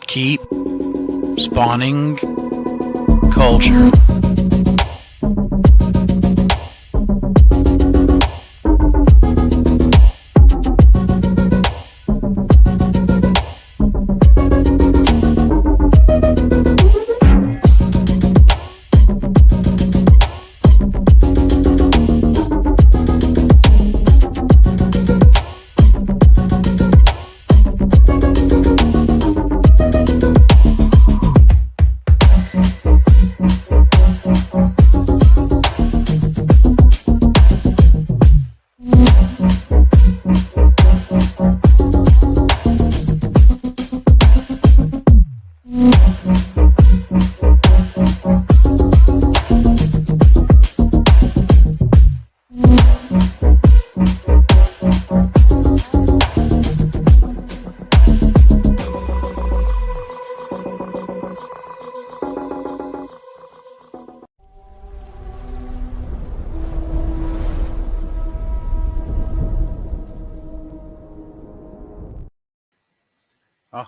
Keep spawning culture.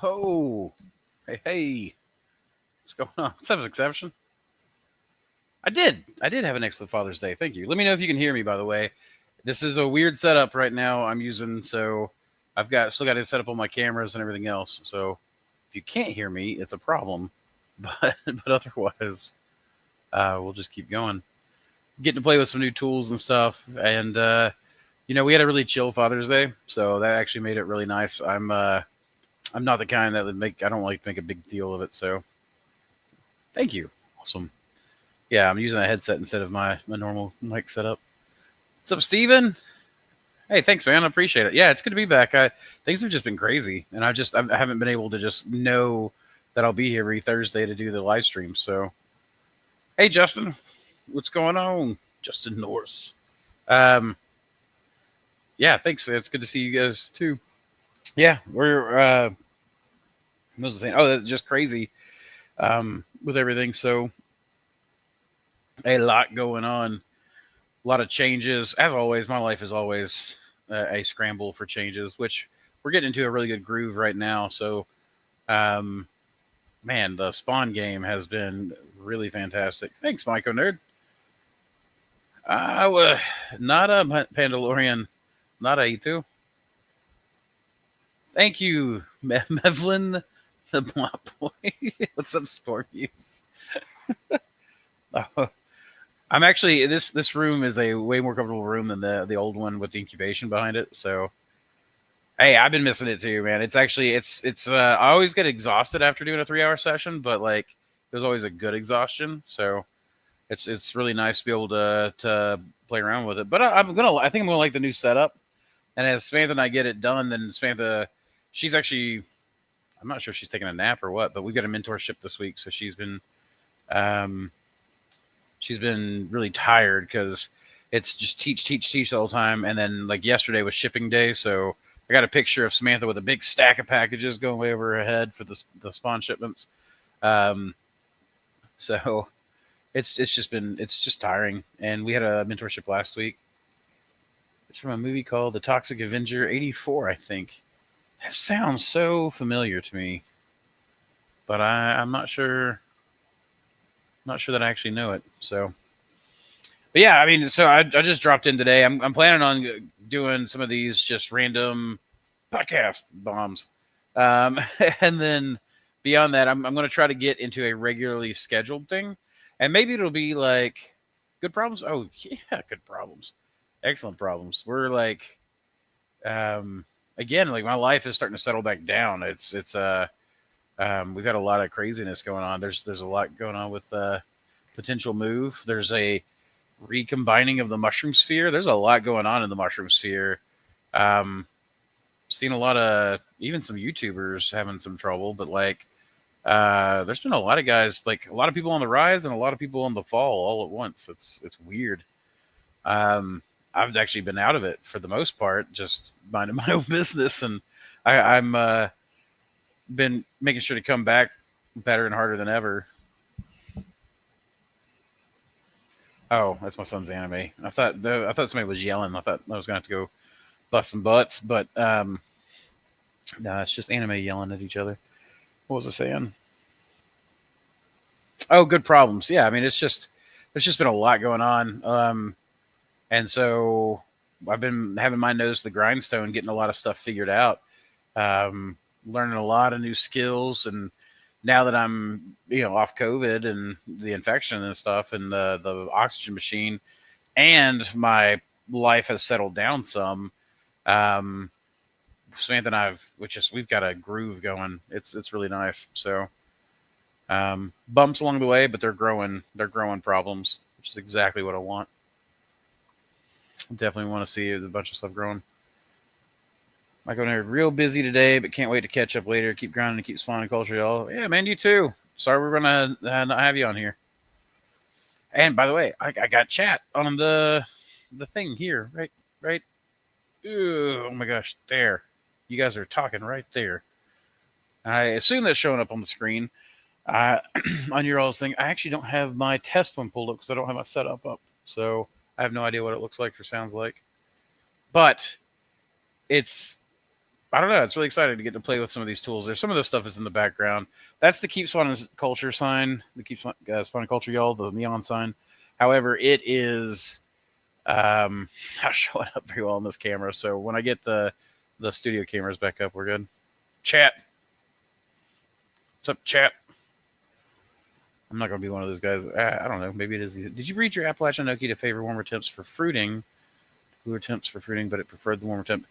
Oh, hey, what's going on? What's up, Exception? I did have an excellent Father's Day. Thank you. Let me know if you can hear me, by the way. This is a weird setup right now I'm using, so I've still got to set up all my cameras and everything else. So if you can't hear me, it's a problem. But otherwise, we'll just keep going. Getting to play with some new tools and stuff, and we had a really chill Father's Day, so that actually made it really nice. I'm not the kind that would I don't like to make a big deal of it, so thank you. Awesome. Yeah, I'm using a headset instead of my normal mic setup. What's up, Steven? Hey, thanks, man. I appreciate it. Yeah, it's good to be back. Things have just been crazy, and I haven't been able to just know that I'll be here every Thursday to do the live stream. So, hey, Justin, what's going on? Justin Norris. Yeah, thanks. It's good to see you guys too. Yeah, we're what was I saying? Oh, that's just crazy with everything. So a lot going on, a lot of changes. As always, my life is always a scramble for changes, which we're getting into a really good groove right now. So, man, the Spawn game has been really fantastic. Thanks, Myco Nerd. Not a Pandalorian, not a E2. Thank you, Mevlin, the Blop Boy. What's up, Sport Use? I'm actually this room is a way more comfortable room than the old one with the incubation behind it. So, hey, I've been missing it too, man. It's actually I always get exhausted after doing a 3-hour session, but like it was always a good exhaustion. So it's really nice to be able to play around with it. But I think I'm gonna like the new setup. And as Samantha and I get it done, then Samantha, she's actually, I'm not sure if she's taking a nap or what, but we've got a mentorship this week, so she's been really tired because it's just teach the whole time. And then like yesterday was shipping day, so I got a picture of Samantha with a big stack of packages going way over her head for the spawn shipments. So it's just tiring. And we had a mentorship last week. It's from a movie called The Toxic Avenger '84, I think. That sounds so familiar to me, but I'm not sure. Not sure that I actually know it. So, but yeah, I mean, so I just dropped in today. I'm planning on doing some of these just random podcast bombs, and then beyond that, I'm going to try to get into a regularly scheduled thing, and maybe it'll be like good problems. Oh yeah, good problems. Excellent problems. We're like, again, like my life is starting to settle back down. We've got a lot of craziness going on. There's a lot going on with potential move. There's a recombining of the mushroom sphere. There's a lot going on in the mushroom sphere. Seen a lot of even some YouTubers having some trouble, but like there's been a lot of guys, like a lot of people on the rise and a lot of people on the fall all at once. It's weird. I've actually been out of it for the most part, just minding my own business, and I'm been making sure to come back better and harder than ever. Oh, that's my son's anime. I thought somebody was yelling. I thought I was gonna have to go bust some butts, but no, it's just anime yelling at each other. What was I saying? Oh, good problems. Yeah, I mean, it's just there's just been a lot going on, and so I've been having my nose to the grindstone, getting a lot of stuff figured out, learning a lot of new skills, and now that I'm off COVID and the infection and stuff, and the oxygen machine, and my life has settled down some. Um, Samantha and we've got a groove going. It's really nice. So bumps along the way, but they're growing. They're growing problems, which is exactly what I want. Definitely want to see a bunch of stuff growing. I'm going to be real busy today, but can't wait to catch up later. Keep grinding and keep spawning culture, y'all. Yeah, man, you too. Sorry we're gonna not have you on here. And by the way, I got chat on the thing here, right. Ooh, oh my gosh, there. You guys are talking right there. I assume that's showing up on the screen. On your all's thing, I actually don't have my test one pulled up because I don't have my setup up. So I have no idea what it looks like or sounds like. But I don't know. It's really exciting to get to play with some of these tools. There's some of this stuff is in the background. That's the keep spawning culture sign, the keep spawning culture, y'all, the neon sign. However, it is not showing up very well on this camera. So when I get the studio cameras back up, we're good. Chat. What's up, chat? I'm not going to be one of those guys. I don't know. Maybe it is. Did you breed your Appalachian Enoki to favor warmer temps for fruiting? Cooler temps for fruiting, but it preferred the warmer temp.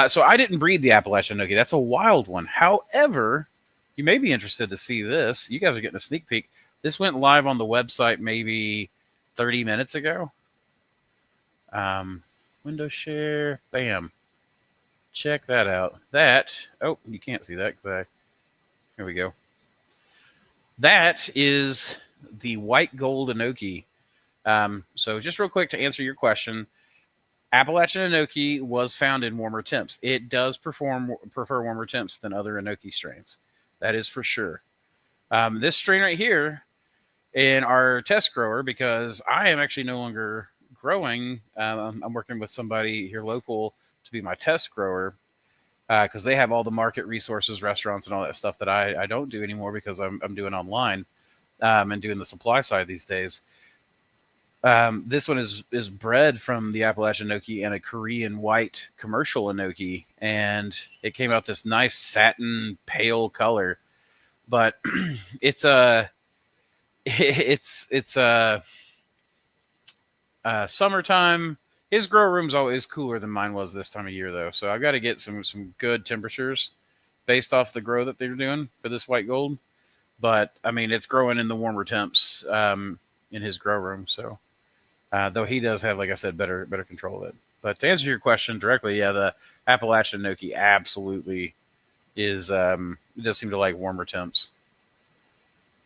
So I didn't breed the Appalachian Enoki. That's a wild one. However, you may be interested to see this. You guys are getting a sneak peek. This went live on the website maybe 30 minutes ago. Window share. Bam. Check that out. Oh, you can't see that. Here we go. That is the white gold Enoki. So just real quick to answer your question, Appalachian Enoki was found in warmer temps. It does prefer warmer temps than other Enoki strains. That is for sure. This strain right here in our test grower, because I am actually no longer growing. I'm working with somebody here local to be my test grower because they have all the market resources, restaurants, and all that stuff that I don't do anymore because I'm doing online and doing the supply side these days. This one is bred from the Appalachian Enoki and a Korean white commercial Enoki, and it came out this nice satin pale color. But it's summertime. His grow room's always cooler than mine was this time of year, though. So I've got to get some good temperatures based off the grow that they're doing for this white gold. But I mean, it's growing in the warmer temps in his grow room. So though he does have, like I said, better control of it. But to answer your question directly, yeah, the Appalachian Enoki absolutely is. It does seem to like warmer temps.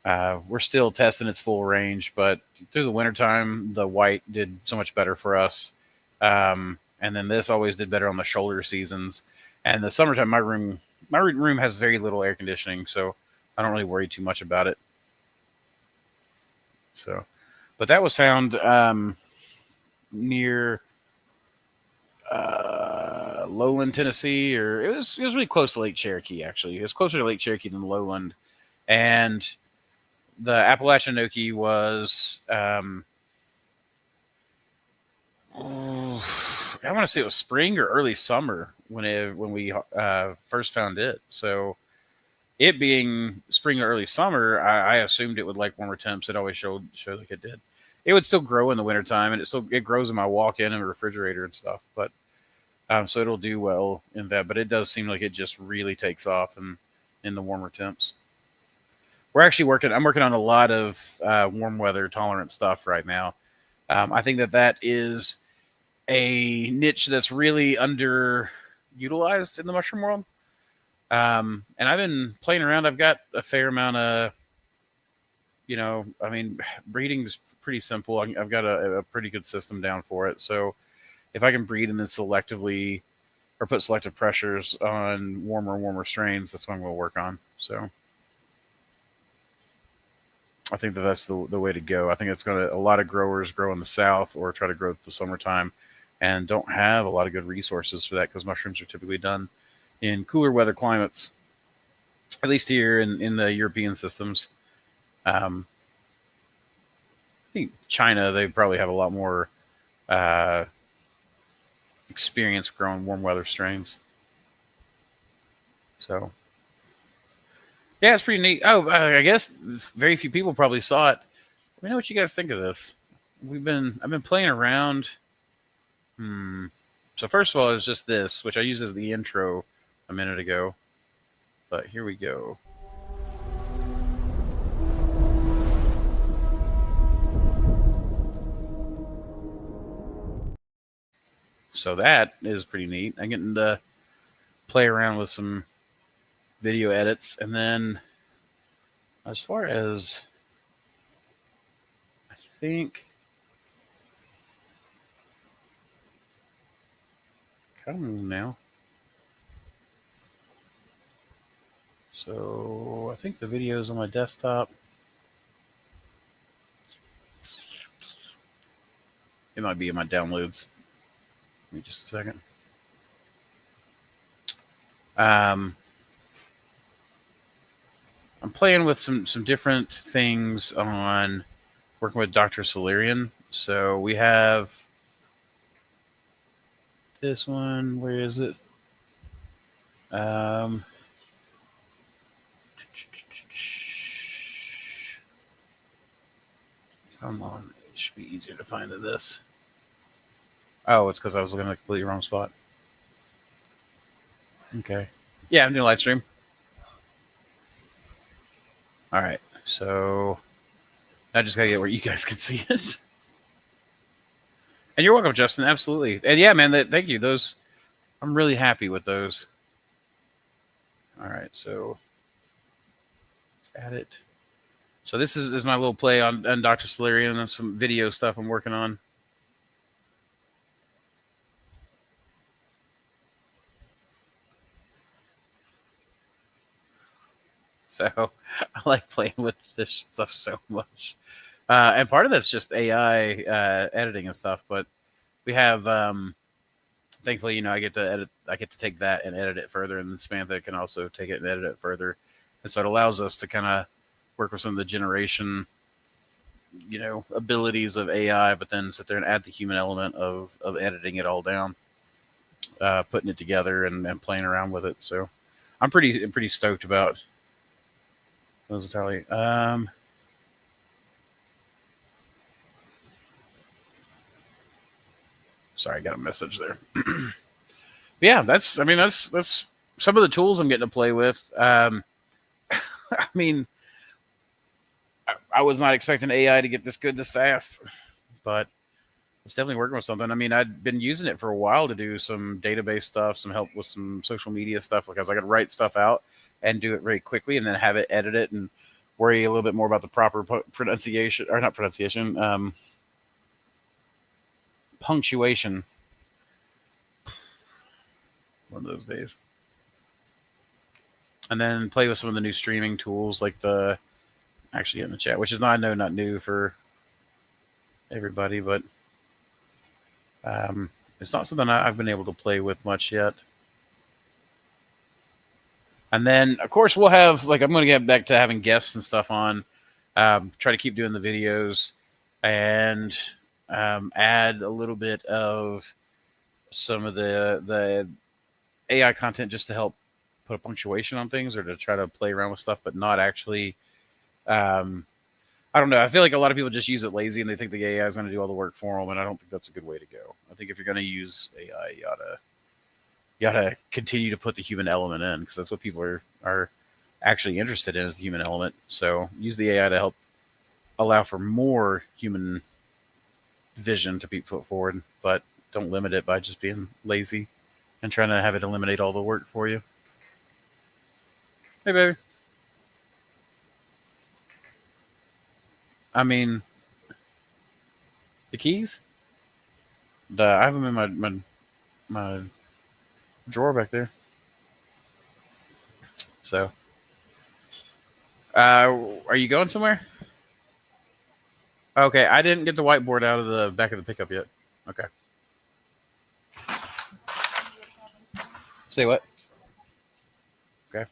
We're still testing its full range, but through the wintertime, the white did so much better for us. And then this always did better on the shoulder seasons. And the summertime, my room has very little air conditioning, so I don't really worry too much about it. So, but that was found near Lowland, Tennessee, or it was really close to Lake Cherokee. Actually, it was closer to Lake Cherokee than Lowland, and the Appalachian Enoki was. I want to say it was spring or early summer when we first found it. So, it being spring or early summer, I assumed it would like warmer temps. It always showed like it did. It would still grow in the wintertime, and it grows in my walk-in and refrigerator and stuff. But so it'll do well in that. But it does seem like it just really takes off in the warmer temps. We're actually I'm working on a lot of warm weather tolerant stuff right now. I think that is a niche that's really underutilized in the mushroom world. And I've been playing around. I've got a fair amount of, I mean, breeding's pretty simple. I've got a pretty good system down for it. So if I can breed and then selectively or put selective pressures on warmer strains, that's what I'm going to work on. So I think that's the way to go. I think it's going to, a lot of growers grow in the south or try to grow the summertime and don't have a lot of good resources for that because mushrooms are typically done in cooler weather climates, at least here in the European systems. I think China, they probably have a lot more uh, experience growing warm weather strains. So, yeah, it's pretty neat. Oh, I guess very few people probably saw it. Let me know what you guys think of this. I've been playing around. So first of all, it's just this, which I used as the intro a minute ago. But here we go. So that is pretty neat. I'm getting to play around with some video edits. And then as far as I think, come on now. So I think the video is on my desktop. It might be in my downloads. Give me just a second. I'm playing with some different things on working with Dr. Solarian. So we have this one. Where is it? Come on. It should be easier to find than this. Oh, it's because I was looking at the completely wrong spot. Okay. Yeah, I'm doing a live stream. All right. So I just got to get where you guys can see it. And you're welcome, Justin. Absolutely. And yeah, man, thank you. Those, I'm really happy with those. All right. So let's add it. So this is my little play on Dr. Solarian and some video stuff I'm working on. So I like playing with this stuff so much. And part of that's just AI editing and stuff. But we have, thankfully, I get to edit. I get to take that and edit it further, and then Samantha can also take it and edit it further. And so it allows us to kind of work with some of the generation, abilities of AI, but then sit there and add the human element of editing it all down, putting it together and playing around with it. So I'm pretty stoked about those entirely. Sorry, I got a message there. Yeah, that's some of the tools I'm getting to play with. I mean, I was not expecting AI to get this good this fast, but it's definitely working with something. I mean, I'd been using it for a while to do some database stuff, some help with some social media stuff, because I could write stuff out and do it very quickly and then have it edit it and worry a little bit more about the proper pronunciation, or not pronunciation, punctuation. One of those days. And then play with some of the new streaming tools, like the actually in the chat, which is not new for everybody, but it's not something I've been able to play with much yet. And then, of course, we'll have, I'm going to get back to having guests and stuff on, try to keep doing the videos and add a little bit of some of the AI content just to help put a punctuation on things or to try to play around with stuff, but not actually. I don't know. I feel like a lot of people just use it lazy and they think the AI is going to do all the work for them, and I don't think that's a good way to go. I think if you're going to use AI, you oughta continue to put the human element in, because that's what people are actually interested in, is the human element. So use the AI to help allow for more human vision to be put forward, but don't limit it by just being lazy and trying to have it eliminate all the work for you. Hey, baby. I mean, the keys? I have them in my drawer back there. So, are you going somewhere? Okay, I didn't get the whiteboard out of the back of the pickup yet. Okay. Say what? Okay.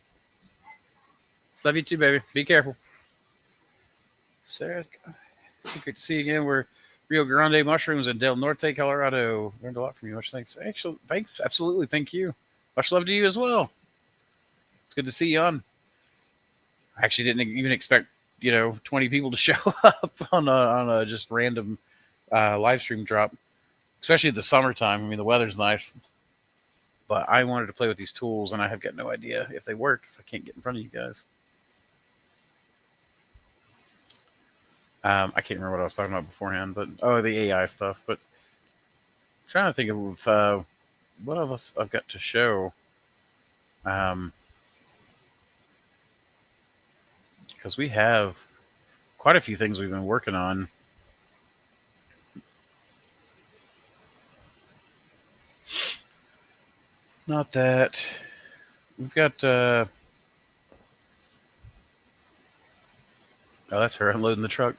Love you too, baby. Be careful. Sarah, good to see you again. We're Rio Grande Mushrooms in Del Norte, Colorado. Learned a lot from you. Much thanks. Actually, thanks. Absolutely. Thank you. Much love to you as well. It's good to see you on. I actually didn't even expect 20 people to show up on a just random live stream drop, especially at the summertime. I mean, the weather's nice, but I wanted to play with these tools, and I have got no idea if they work if I can't get in front of you guys. I can't remember what I was talking about beforehand, but the AI stuff. But I'm trying to think of what else I've got to show. Because we have quite a few things we've been working on. Not that. We've got. Oh, that's her unloading the truck.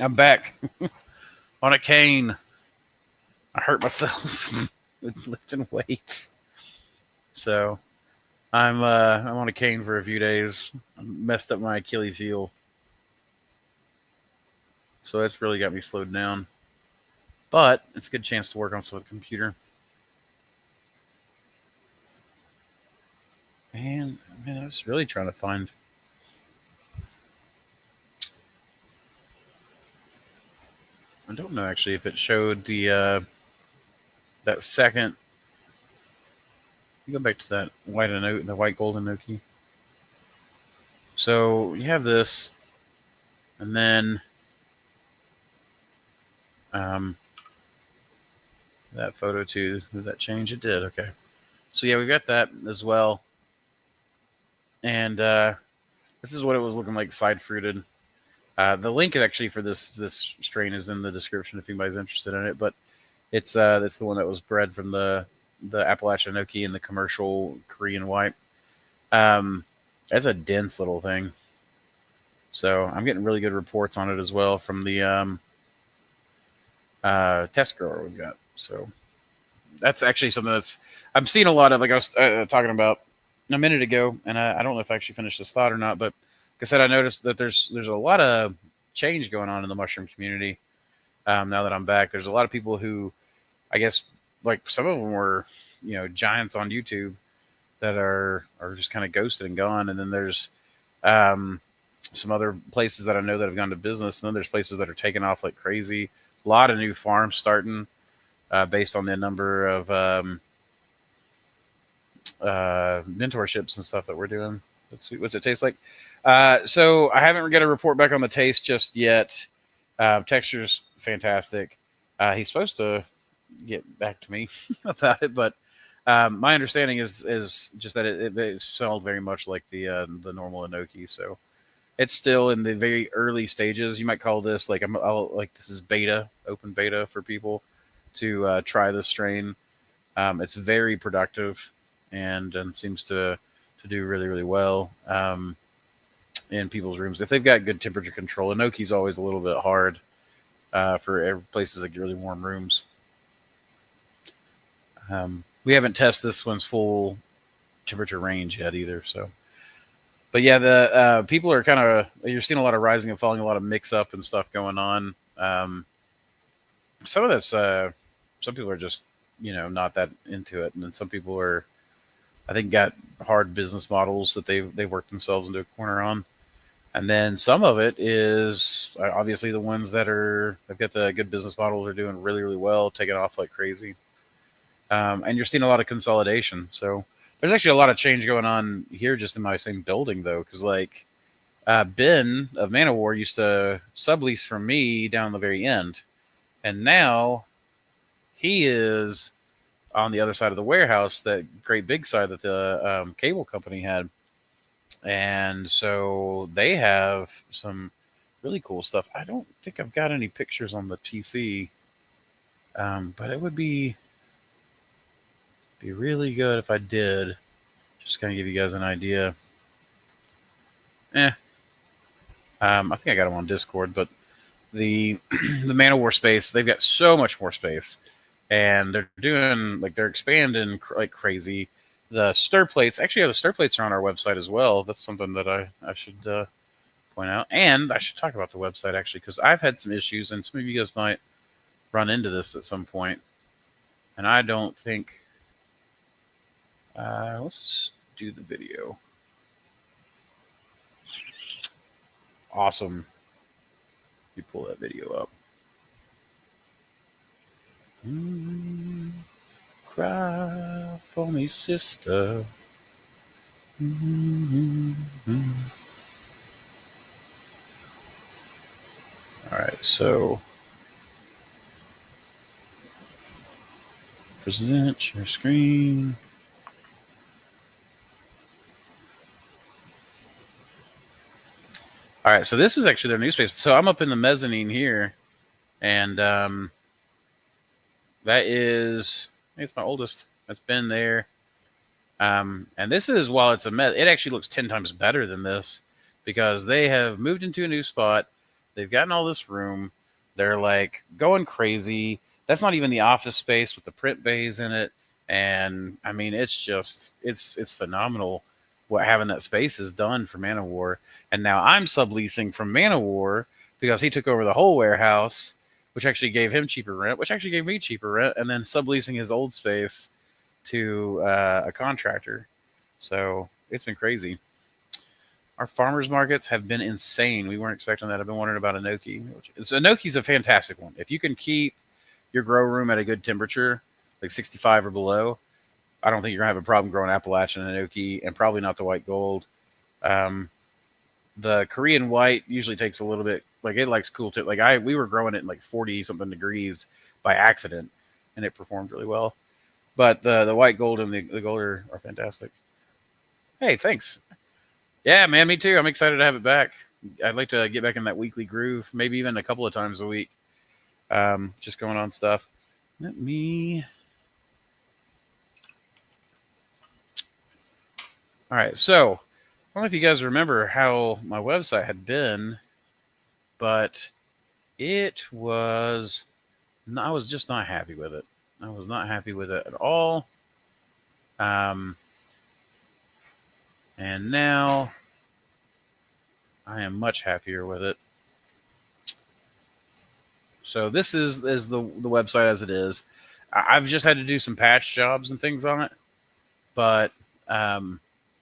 I'm back on a cane. I hurt myself with lifting weights. So I'm on a cane for a few days. I messed up my Achilles heel. So that's really got me slowed down. But it's a good chance to work on some of the computer. And man, I was really trying to find. I don't know actually if it showed the that second. You go back to that the white gold Enoki. So you have this, and then that photo too. Did that change? It did. Okay. So yeah, we've got that as well. And this is what it was looking like side fruited. The link actually for this strain is in the description if anybody's interested in it. But it's the one that was bred from the Appalachian Enoki and the commercial Korean white. That's a dense little thing. So I'm getting really good reports on it as well from the test grower we've got. So that's actually something that's I'm seeing a lot of. Like I was talking about a minute ago, and I don't know if I actually finished this thought or not, but like I said, I noticed that there's a lot of change going on in the mushroom community. Now that I'm back, there's a lot of people who, I guess, like some of them were, giants on YouTube that are just kind of ghosted and gone, and then there's some other places that I know that have gone to business, and then there's places that are taking off like crazy. A lot of new farms starting based on the number of mentorships and stuff that we're doing. Let's see, what's it taste like? So I haven't got a report back on the taste just yet. Texture's fantastic. He's supposed to get back to me about it, but my understanding is just that it smelled very much like the normal Enoki. So it's still in the very early stages. You might call this like this is beta, open beta for people to try this strain. It's very productive and seems to do really, really well in people's rooms if they've got good temperature control. Enoki's always a little bit hard for places that get really warm rooms. We haven't tested this one's full temperature range yet either. So, but yeah, the people are kind of, you're seeing a lot of rising and falling, a lot of mix up and stuff going on. Some of this, some people are just, not that into it. And then some people are, I think, got hard business models that they've worked themselves into a corner on. And then some of it is obviously the ones that they've got the good business models are doing really, really well, taking off like crazy. And you're seeing a lot of consolidation. So there's actually a lot of change going on here just in my same building, though, because like Ben of Man of War used to sublease from me down the very end. And now he is on the other side of the warehouse, that great big side that the cable company had. And so they have some really cool stuff. I don't think I've got any pictures on the TC, but it would be really good if I did. Just kind of give you guys an idea. I think I got them on Discord, but the the Man of War space. They've got so much more space, and they're doing like they're expanding like crazy. The stir plates, actually, the stir plates are on our website as well. That's something that I should point out, and I should talk about the website actually because I've had some issues, and some of you guys might run into this at some point. And I don't think. Let's do the video. Awesome. You pull that video up. Cry for me, sister. All right, so present your screen. All right, so this is actually their new space. So I'm up in the mezzanine here, and that is, I think it's my oldest. That's been there. And this is, while it's a mess, it actually looks 10 times better than this because they have moved into a new spot. They've gotten all this room. They're like going crazy. That's not even the office space with the print bays in it. And I mean, it's just, it's phenomenal what having that space has done for Man of War. And now I'm subleasing from Man of War because he took over the whole warehouse, which actually gave him cheaper rent, which actually gave me cheaper rent, and then subleasing his old space to a contractor. So it's been crazy. Our farmers markets have been insane. We weren't expecting that. I've been wondering about Enoki. So Enoki's a fantastic one. If you can keep your grow room at a good temperature, like 65 or below, I don't think you're going to have a problem growing Appalachian Enoki, and probably not the white gold. The Korean white usually takes a little bit, like it likes cool too. Like we were growing it in like 40 something degrees by accident, and it performed really well. But the white gold and the gold are fantastic. Hey, thanks. Yeah, man, me too. I'm excited to have it back. I'd like to get back in that weekly groove, maybe even a couple of times a week. Just going on stuff. Let me. All right, so I don't know if you guys remember how my website had been, but it was. I was just not happy with it. I was not happy with it at all. And now I am much happier with it. So this is the website as it is. I've just had to do some patch jobs and things on it, but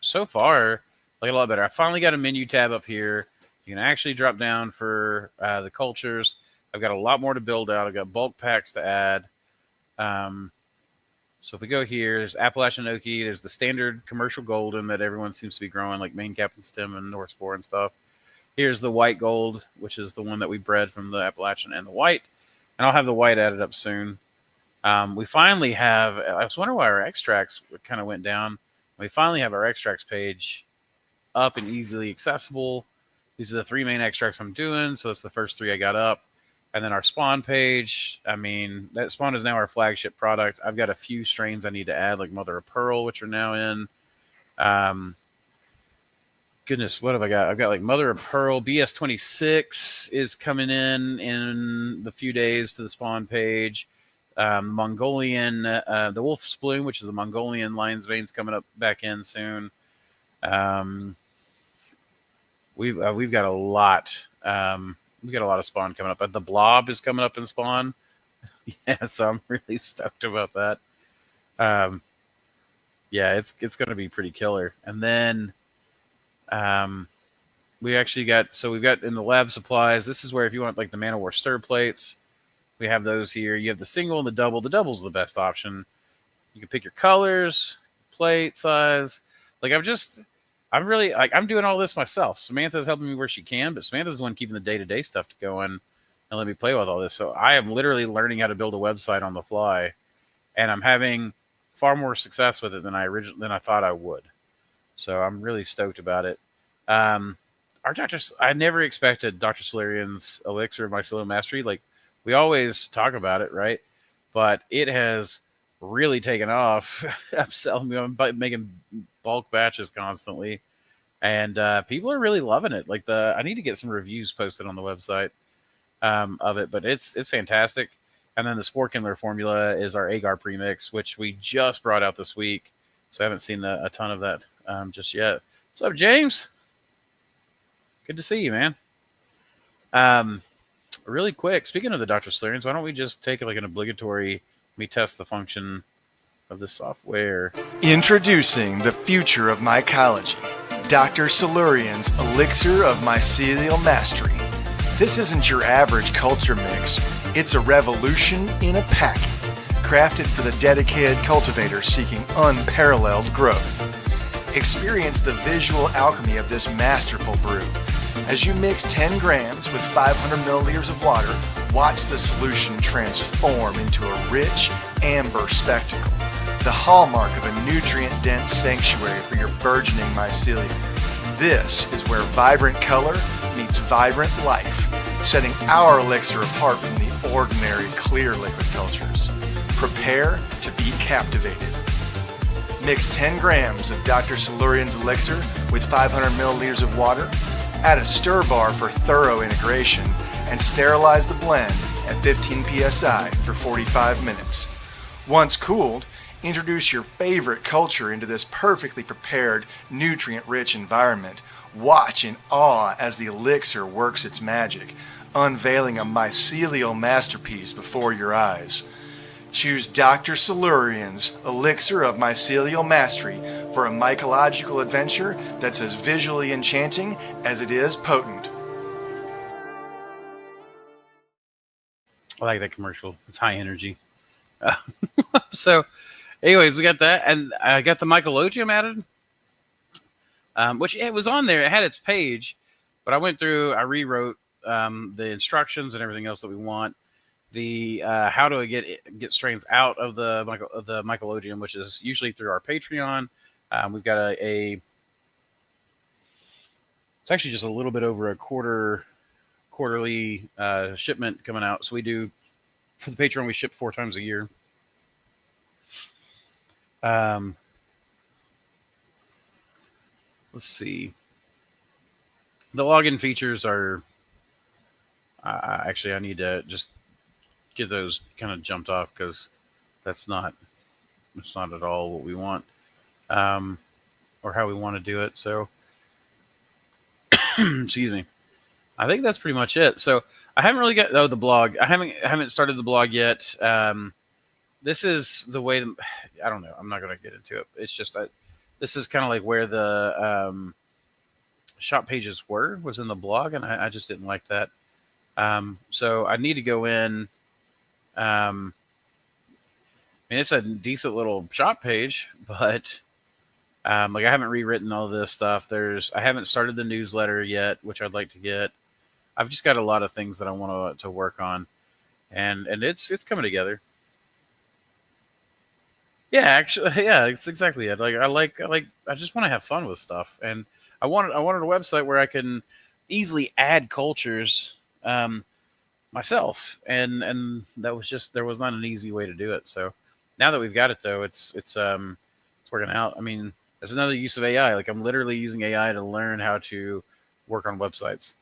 so far, like a lot better. I finally got a menu tab up here. You can actually drop down for the cultures. I've got a lot more to build out. I've got bulk packs to add. So if we go here, there's Appalachian Enoki. There's the standard commercial golden that everyone seems to be growing, like Main Captain Stem and North Spore and stuff. Here's the white gold, which is the one that we bred from the Appalachian and the white. And I'll have the white added up soon. We finally have, I was wondering why our extracts kind of went down. We finally have our extracts page up and easily accessible. These are the 3 main extracts I'm doing. So it's the first 3 I got up. And then our spawn page, I mean, that spawn is now our flagship product. I've got a few strains I need to add, like Mother of Pearl, which are now in. Goodness, what have I got? I've got like Mother of Pearl. BS26 is coming in the few days to the spawn page. Mongolian, the Wolf's Bloom, which is the Mongolian lion's veins, coming up back in soon. We've got a lot. We got a lot of spawn coming up. The Blob is coming up in spawn. Yeah, so I'm really stoked about that. Yeah, it's going to be pretty killer. And then we actually got, so we've got in the lab supplies. This is where if you want like the Man of War stir plates, we have those here. You have the single and the double. The double's the best option. You can pick your colors, plate size. Like I'm doing all this myself. Samantha's helping me where she can, but Samantha's the one keeping the day-to-day stuff going and let me play with all this. So I am literally learning how to build a website on the fly, and I'm having far more success with it than I thought I would. So I'm really stoked about it. I never expected Dr. Solarian's elixir of mycelial mastery. Like, we always talk about it, right? But it has really taken off. I'm making bulk batches constantly, and people are really loving it. Like I need to get some reviews posted on the website. of it, but it's fantastic. And then the Spore Kindler formula is our agar premix, which we just brought out this week. So I haven't seen a ton of that just yet. What's up, James? Good to see you, man. Really quick, speaking of the Dr. Slurians, why don't we just take like an obligatory, let me test the function of the software. Introducing the future of mycology, Dr. Silurian's Elixir of Mycelial Mastery. This isn't your average culture mix, it's a revolution in a packet, crafted for the dedicated cultivator seeking unparalleled growth. Experience the visual alchemy of this masterful brew. As you mix 10 grams with 500 milliliters of water, watch the solution transform into a rich, amber spectacle, the hallmark of a nutrient-dense sanctuary for your burgeoning mycelium. This is where vibrant color meets vibrant life, setting our elixir apart from the ordinary clear liquid cultures. Prepare to be captivated. Mix 10 grams of Dr. Silurian's elixir with 500 milliliters of water, add a stir bar for thorough integration, and sterilize the blend at 15 psi for 45 minutes. Once cooled, introduce your favorite culture into this perfectly prepared, nutrient-rich environment. Watch in awe as the elixir works its magic, unveiling a mycelial masterpiece before your eyes. Choose Dr. Silurian's Elixir of Mycelial Mastery for a mycological adventure that's as visually enchanting as it is potent. I like that commercial. It's high energy. So, anyways, we got that, and I got the mycologium added, which it was on there. It had its page, but I went through, I rewrote the instructions and everything else that we want. The how to get strains out of the mycologium, which is usually through our Patreon. We've got it's actually just a little bit over a quarterly shipment coming out. So we do, for the Patreon, we ship 4 times a year. Let's see. The login features are actually, I need to just get those kind of jumped off because that's not at all what we want, or how we want to do it. So excuse me. I think that's pretty much it. So I haven't really got the blog. I haven't started the blog yet. This is the way I don't know. I'm not going to get into it. It's just that this is kind of like where the shop pages was in the blog, and I just didn't like that. So I need to go in. I mean, it's a decent little shop page, but like I haven't rewritten all this stuff. I haven't started the newsletter yet, which I'd like to get. I've just got a lot of things that I want to work on, and it's coming together. Yeah, actually, yeah, it's exactly it. I just want to have fun with stuff, and I wanted a website where I can easily add cultures myself, and that was there was not an easy way to do it. So now that we've got it, though, it's working out. I mean, that's another use of AI. Like, I'm literally using AI to learn how to work on websites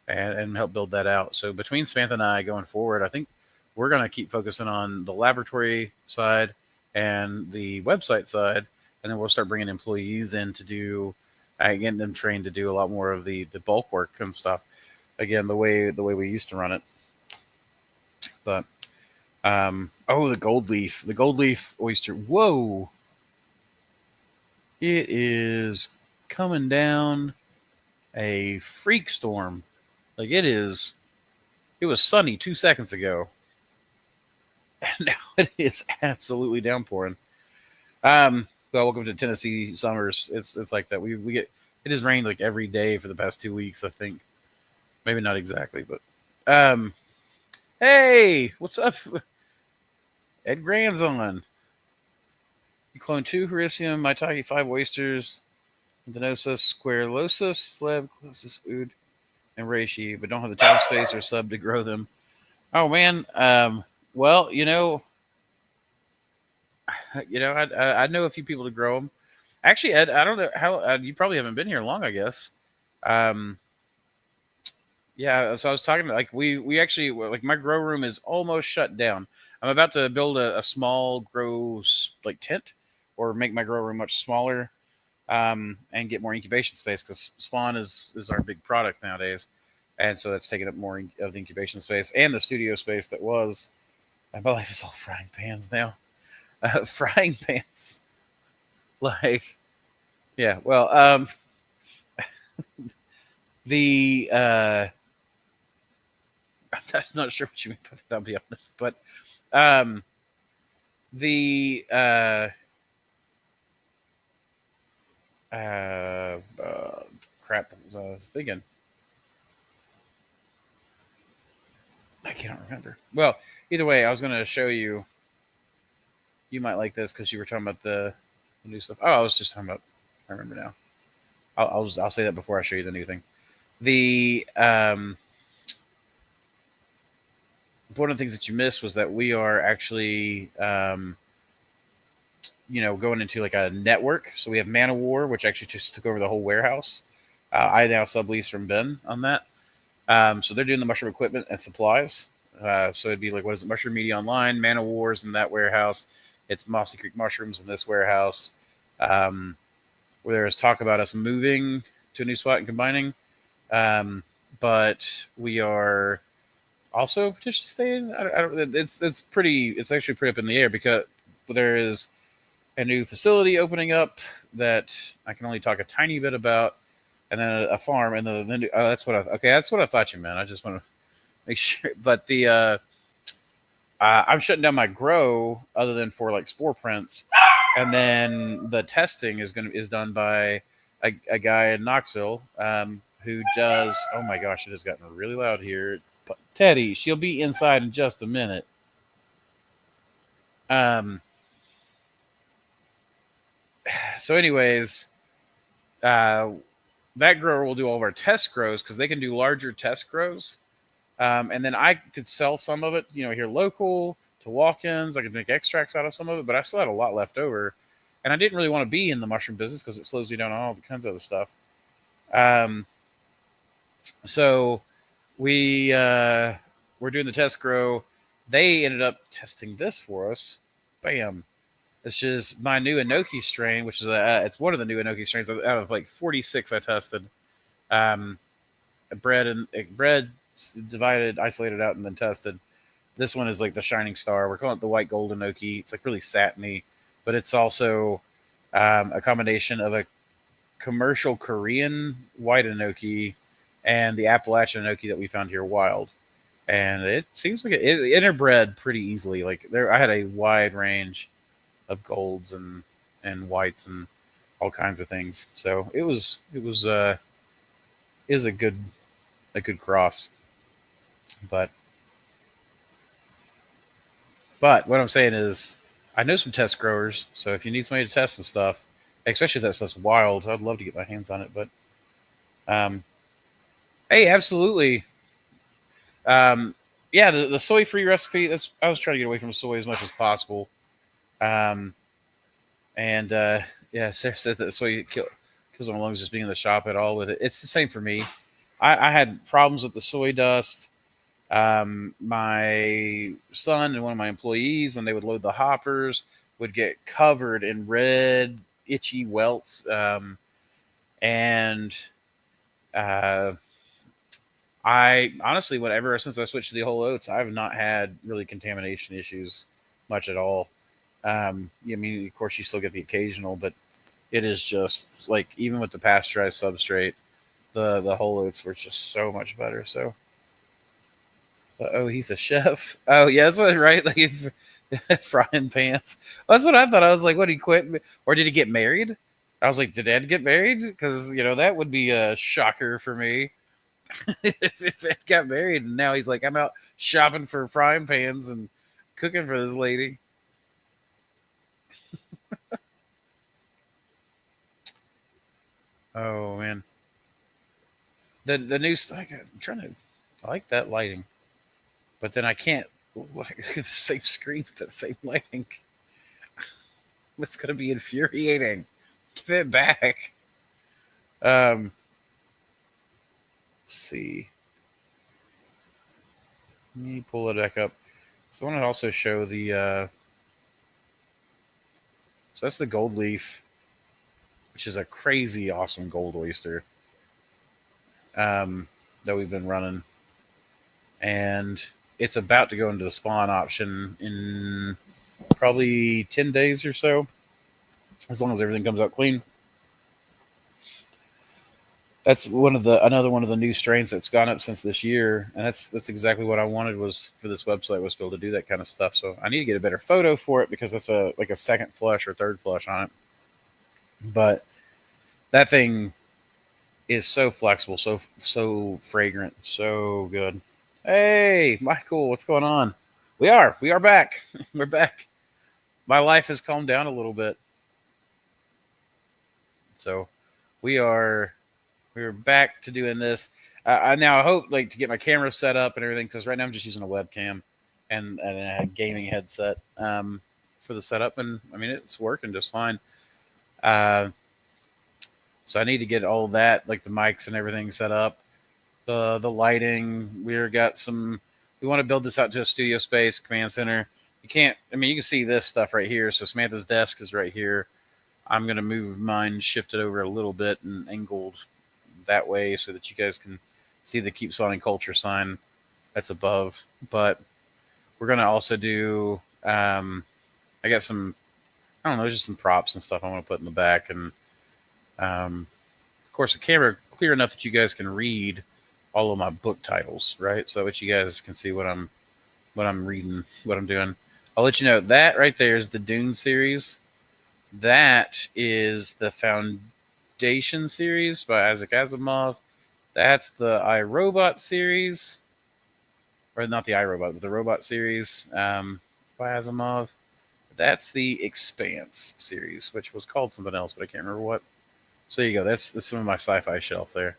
and help build that out. So between Samantha and I going forward, I think we're going to keep focusing on the laboratory side and the website side, and then we'll start bringing employees in to do, getting them trained to do a lot more of the bulk work and stuff. Again, the way we used to run it. But the gold leaf oyster. Whoa, it is coming down a freak storm. Like, it was sunny 2 seconds ago, and now it is absolutely downpouring. Well, welcome to Tennessee summers. It's like that. We get, it has rained like every day for the past 2 weeks, I think. Maybe not exactly, but hey, what's up? Ed Grand's on. You clone 2 Hericium, Maitake 5 oysters, Denosus, Squarelosus, Fleb, Closus, Oud, and Reishi, but don't have the tab space or sub to grow them. Oh man, well, I know a few people to grow them. Actually, Ed, I don't know how you probably haven't been here long, I guess. Yeah, so I was talking like we actually like my grow room is almost shut down. I'm about to build a small grow like tent, or make my grow room much smaller, and get more incubation space because spawn is our big product nowadays, and so that's taking up more of the incubation space and the studio space that was. And my life is all frying pans now. Frying pans, like yeah. Well, the I'm not sure what you mean by that. I'll be honest, but um, the uh, crap. I was thinking. I can't remember. Well, either way, I was going to show you. You might like this because you were talking about the new stuff. Oh, I was just talking about. I remember now. I'll say that before I show you the new thing. The one of the things that you missed was that we are actually going into like a network. So we have Man of War, which actually just took over the whole warehouse. I now sublease from Ben on that. So they're doing the mushroom equipment and supplies. So it'd be like, what is it? Mushroom Media Online, Man of Wars in that warehouse. It's Mossy Creek Mushrooms in this warehouse. Where there's talk about us moving to a new spot and combining. But we are also potentially staying. I don't, it's actually pretty up in the air because there is a new facility opening up that I can only talk a tiny bit about, and then a farm, and then that's what I thought you meant. I just want to make sure. But I'm shutting down my grow other than for like spore prints, and then the testing is done by a guy in Knoxville who does. Oh my gosh, it has gotten really loud here. Teddy, she'll be inside in just a minute. So, anyways, that grower will do all of our test grows because they can do larger test grows. And then I could sell some of it, here local to walk-ins. I could make extracts out of some of it, but I still had a lot left over. And I didn't really want to be in the mushroom business because it slows me down on all kinds of other stuff. So we're doing the test grow. They ended up testing this for us. Bam. This is my new Enoki strain, which is it's one of the new Enoki strains out of like 46 I tested. Bred divided, isolated out, and then tested. This one is like the shining star. We're calling it the white gold Enoki. It's like really satiny, but it's also a combination of a commercial Korean white Enoki and the Appalachian Enoki that we found here wild. And it seems like it interbred pretty easily. Like I had a wide range of golds and whites and all kinds of things. So it was a good cross. But what I'm saying is I know some test growers, so if you need somebody to test some stuff, especially if that stuff's wild, I'd love to get my hands on it. But hey, absolutely. Yeah, the soy free recipe, I was trying to get away from soy as much as possible. Yeah, Sarah said that soy kills my lungs just being in the shop at all with it. It's the same for me. I had problems with the soy dust. My son and one of my employees, when they would load the hoppers, would get covered in red, itchy welts. And I honestly, whatever, since I switched to the whole oats, I have not had really contamination issues much at all. I mean, of course, you still get the occasional, but it is just like, even with the pasteurized substrate, the whole oats were just so much better. So oh, he's a chef. Oh, yeah, that's what, right? Like he's frying pans. That's what I thought. I was like, what, he quit? Or did he get married? I was like, did Ed get married? Because, that would be a shocker for me. If Ed got married and now he's like, I'm out shopping for frying pans and cooking for this lady. Oh, man. The new stuff, I'm trying to, I like that lighting. But then I can't like the same screen with that same lighting. It's going to be infuriating. Give it back. Let's see. Let me pull it back up. So I want to also show the. So that's the gold leaf, which is a crazy awesome gold oyster that we've been running, and it's about to go into the spawn option in probably 10 days or so, as long as everything comes out clean. That's another one of the new strains that's gone up since this year, and that's exactly what I wanted was for this website was to be able to do that kind of stuff. So I need to get a better photo for it because that's like a second flush or third flush on it. But that thing is so flexible, so fragrant, so good. Hey, Michael, what's going on? We are back. We're back. My life has calmed down a little bit, so we're back to doing this. I now hope like to get my camera set up and everything because right now I'm just using a webcam and a gaming headset for the setup, and I mean it's working just fine. So I need to get all that, like the mics and everything set up. The lighting, we want to build this out to a studio space, command center. You can see this stuff right here. So Samantha's desk is right here. I'm going to move mine, shift it over a little bit and angled that way so that you guys can see the Keep Spawning Culture sign that's above. But we're going to also do, I got some, I don't know, just some props and stuff I want to put in the back. And of course, the camera clear enough that you guys can read all of my book titles, right? So that you guys can see what I'm reading, what I'm doing. I'll let you know that right there is the Dune series. That is the Foundation series by Isaac Asimov. That's the iRobot series, or not the iRobot, but the Robot series by Asimov. That's the Expanse series, which was called something else, but I can't remember what. So there you go. That's some of my sci-fi shelf there.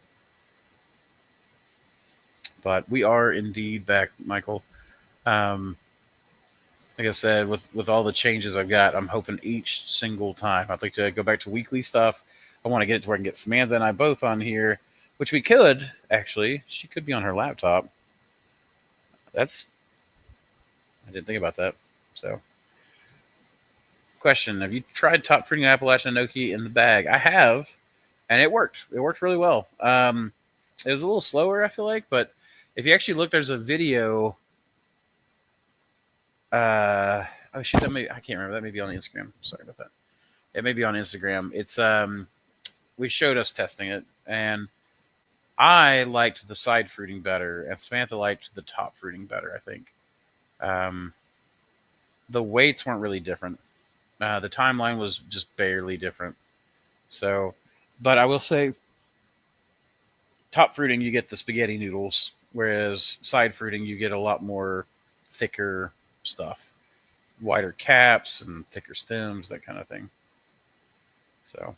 But we are indeed back, Michael. Like I said, with all the changes I've got, I'm hoping each single time I'd like to go back to weekly stuff. I want to get it to where I can get Samantha and I both on here, which we could actually. She could be on her laptop. I didn't think about that. So, question: have you tried top fruiting Appalachian Enoki in the bag? I have, and it worked. It worked really well. It was a little slower, I feel like, but if you actually look, there's a video. Oh shit, I can't remember. That may be on Instagram. Sorry about that. It may be on Instagram. It's we showed us testing it, and I liked the side fruiting better, and Samantha liked the top fruiting better. I think the weights weren't really different. The timeline was just barely different. So, but I will say, top fruiting you get the spaghetti noodles, whereas side fruiting you get a lot more thicker stuff, wider caps and thicker stems, that kind of thing. So,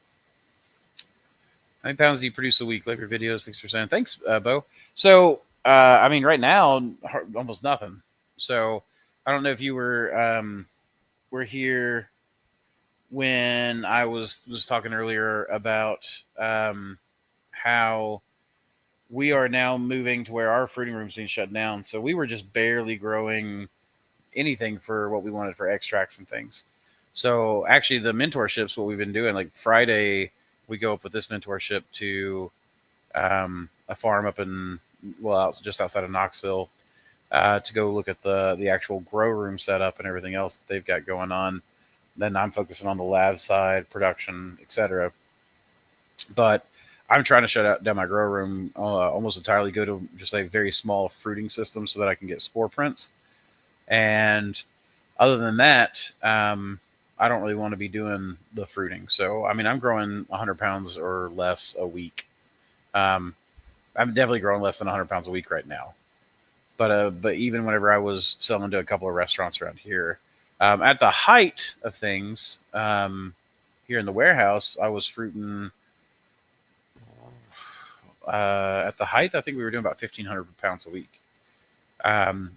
how many pounds do you produce a week? Love your videos. Thanks for saying. Thanks, Bo. So, I mean, right now, almost nothing. So, I don't know if you were here when I was talking earlier about how we are now moving to where our fruiting room's being shut down. So we were just barely growing anything for what we wanted for extracts and things. So actually the mentorships, what we've been doing, like Friday, we go up with this mentorship to a farm up in, just outside of Knoxville to go look at the actual grow room setup and everything else that they've got going on. Then I'm focusing on the lab side, production, etc. But I'm trying to shut down my grow room almost entirely, go to just a very small fruiting system so that I can get spore prints. And other than that, I don't really want to be doing the fruiting. So, I mean, I'm growing 100 pounds or less a week. I'm definitely growing less than 100 pounds a week right now. But even whenever I was selling to a couple of restaurants around here, at the height of things, here in the warehouse, I was fruiting. At the height, I think we were doing about 1,500 pounds a week.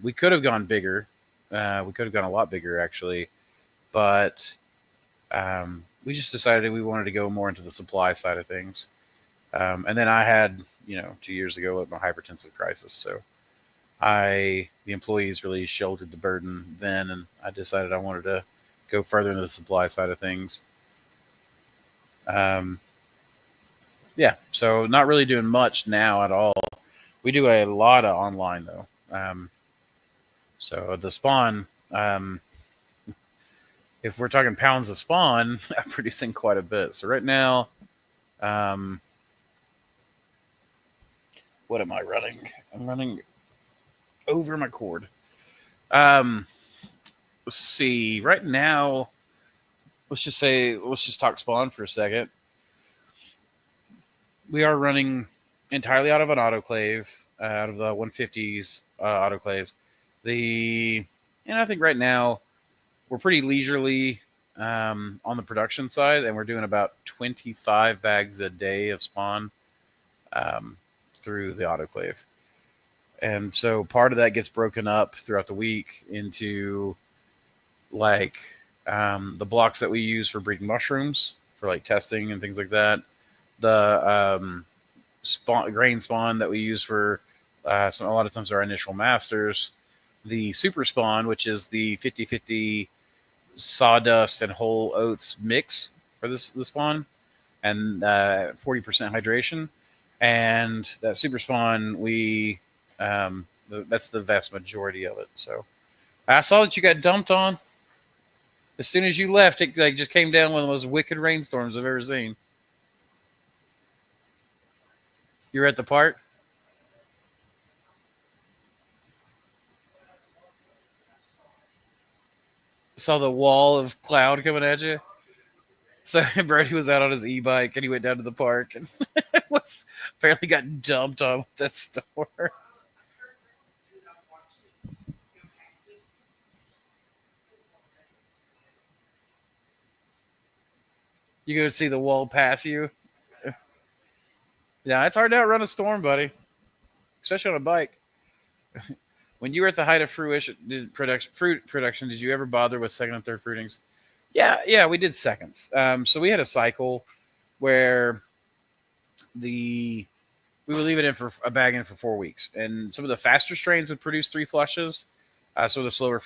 We could have gone bigger. We could have gone a lot bigger, actually. But we just decided we wanted to go more into the supply side of things. And then I had, 2 years ago, my hypertensive crisis. So the employees really shouldered the burden then, and I decided I wanted to go further into the supply side of things. Yeah, so not really doing much now at all. We do a lot of online though. So the spawn, if we're talking pounds of spawn, I'm producing quite a bit. So right now, what am I running? I'm running over my cord. Let's see. Right now, let's just talk spawn for a second. We are running entirely out of an autoclave, out of the 150s autoclaves. And I think right now we're pretty leisurely on the production side, and we're doing about 25 bags a day of spawn through the autoclave. And so part of that gets broken up throughout the week into like the blocks that we use for breeding mushrooms for like testing and things like that. The grain spawn that we use for a lot of times our initial masters. The super spawn, which is the 50-50 sawdust and whole oats mix for the spawn, and 40% hydration. And that super spawn, that's the vast majority of it. So I saw that you got dumped on. As soon as you left, it like just came down one of the most wicked rainstorms I've ever seen. You're at the park? Saw the wall of cloud coming at you. So Brody was out on his e-bike and he went down to the park and was apparently got dumped on with that storm. You go see the wall pass you. Yeah, it's hard to outrun a storm, buddy, especially on a bike. When you were at the height of fruit production, did you ever bother with second and third fruitings? Yeah, we did seconds. So we had a cycle where we would leave it in for a bag in for 4 weeks, and some of the faster strains would produce 3 flushes. So the slower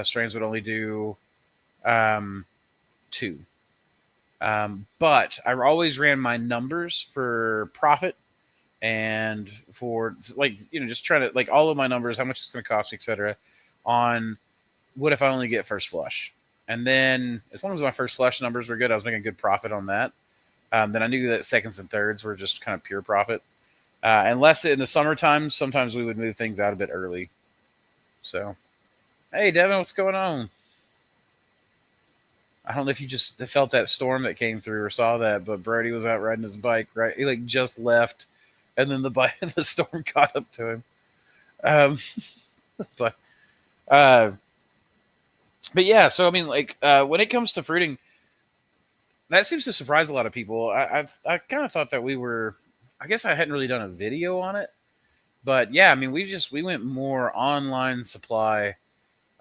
strains would only do 2. But I always ran my numbers for profit and for just trying to like all of my numbers, how much it's going to cost, etc. on what if I only get first flush. And then as long as my first flush numbers were good, I was making good profit on that. Then I knew that seconds and thirds were just kind of pure profit. Unless in the summertime, sometimes we would move things out a bit early. So, hey, Devin, what's going on? I don't know if you just felt that storm that came through or saw that, but Brody was out riding his bike, right? He like just left, and then the storm caught up to him. But yeah, so I mean, like when it comes to fruiting, that seems to surprise a lot of people. I kind of thought that we were. I guess I hadn't really done a video on it, but yeah, I mean, we went more online supply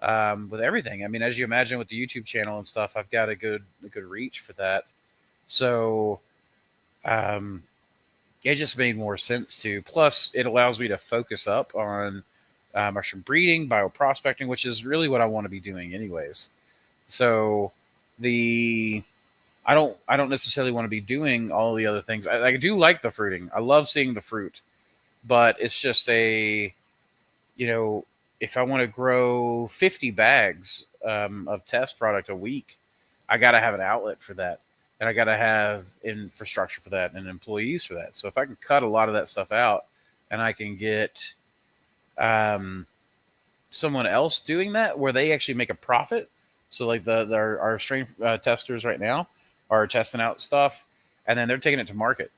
with everything. I mean, as you imagine with the YouTube channel and stuff, I've got a good reach for that. So it just made more sense to. Plus, it allows me to focus up on mushroom breeding, bioprospecting, which is really what I want to be doing anyways. So I don't necessarily want to be doing all the other things. I do like the fruiting. I love seeing the fruit, but it's just if I want to grow 50 bags of test product a week, I got to have an outlet for that. And I got to have infrastructure for that and employees for that. So if I can cut a lot of that stuff out and I can get someone else doing that where they actually make a profit. So like our strain testers right now are testing out stuff and then they're taking it to market.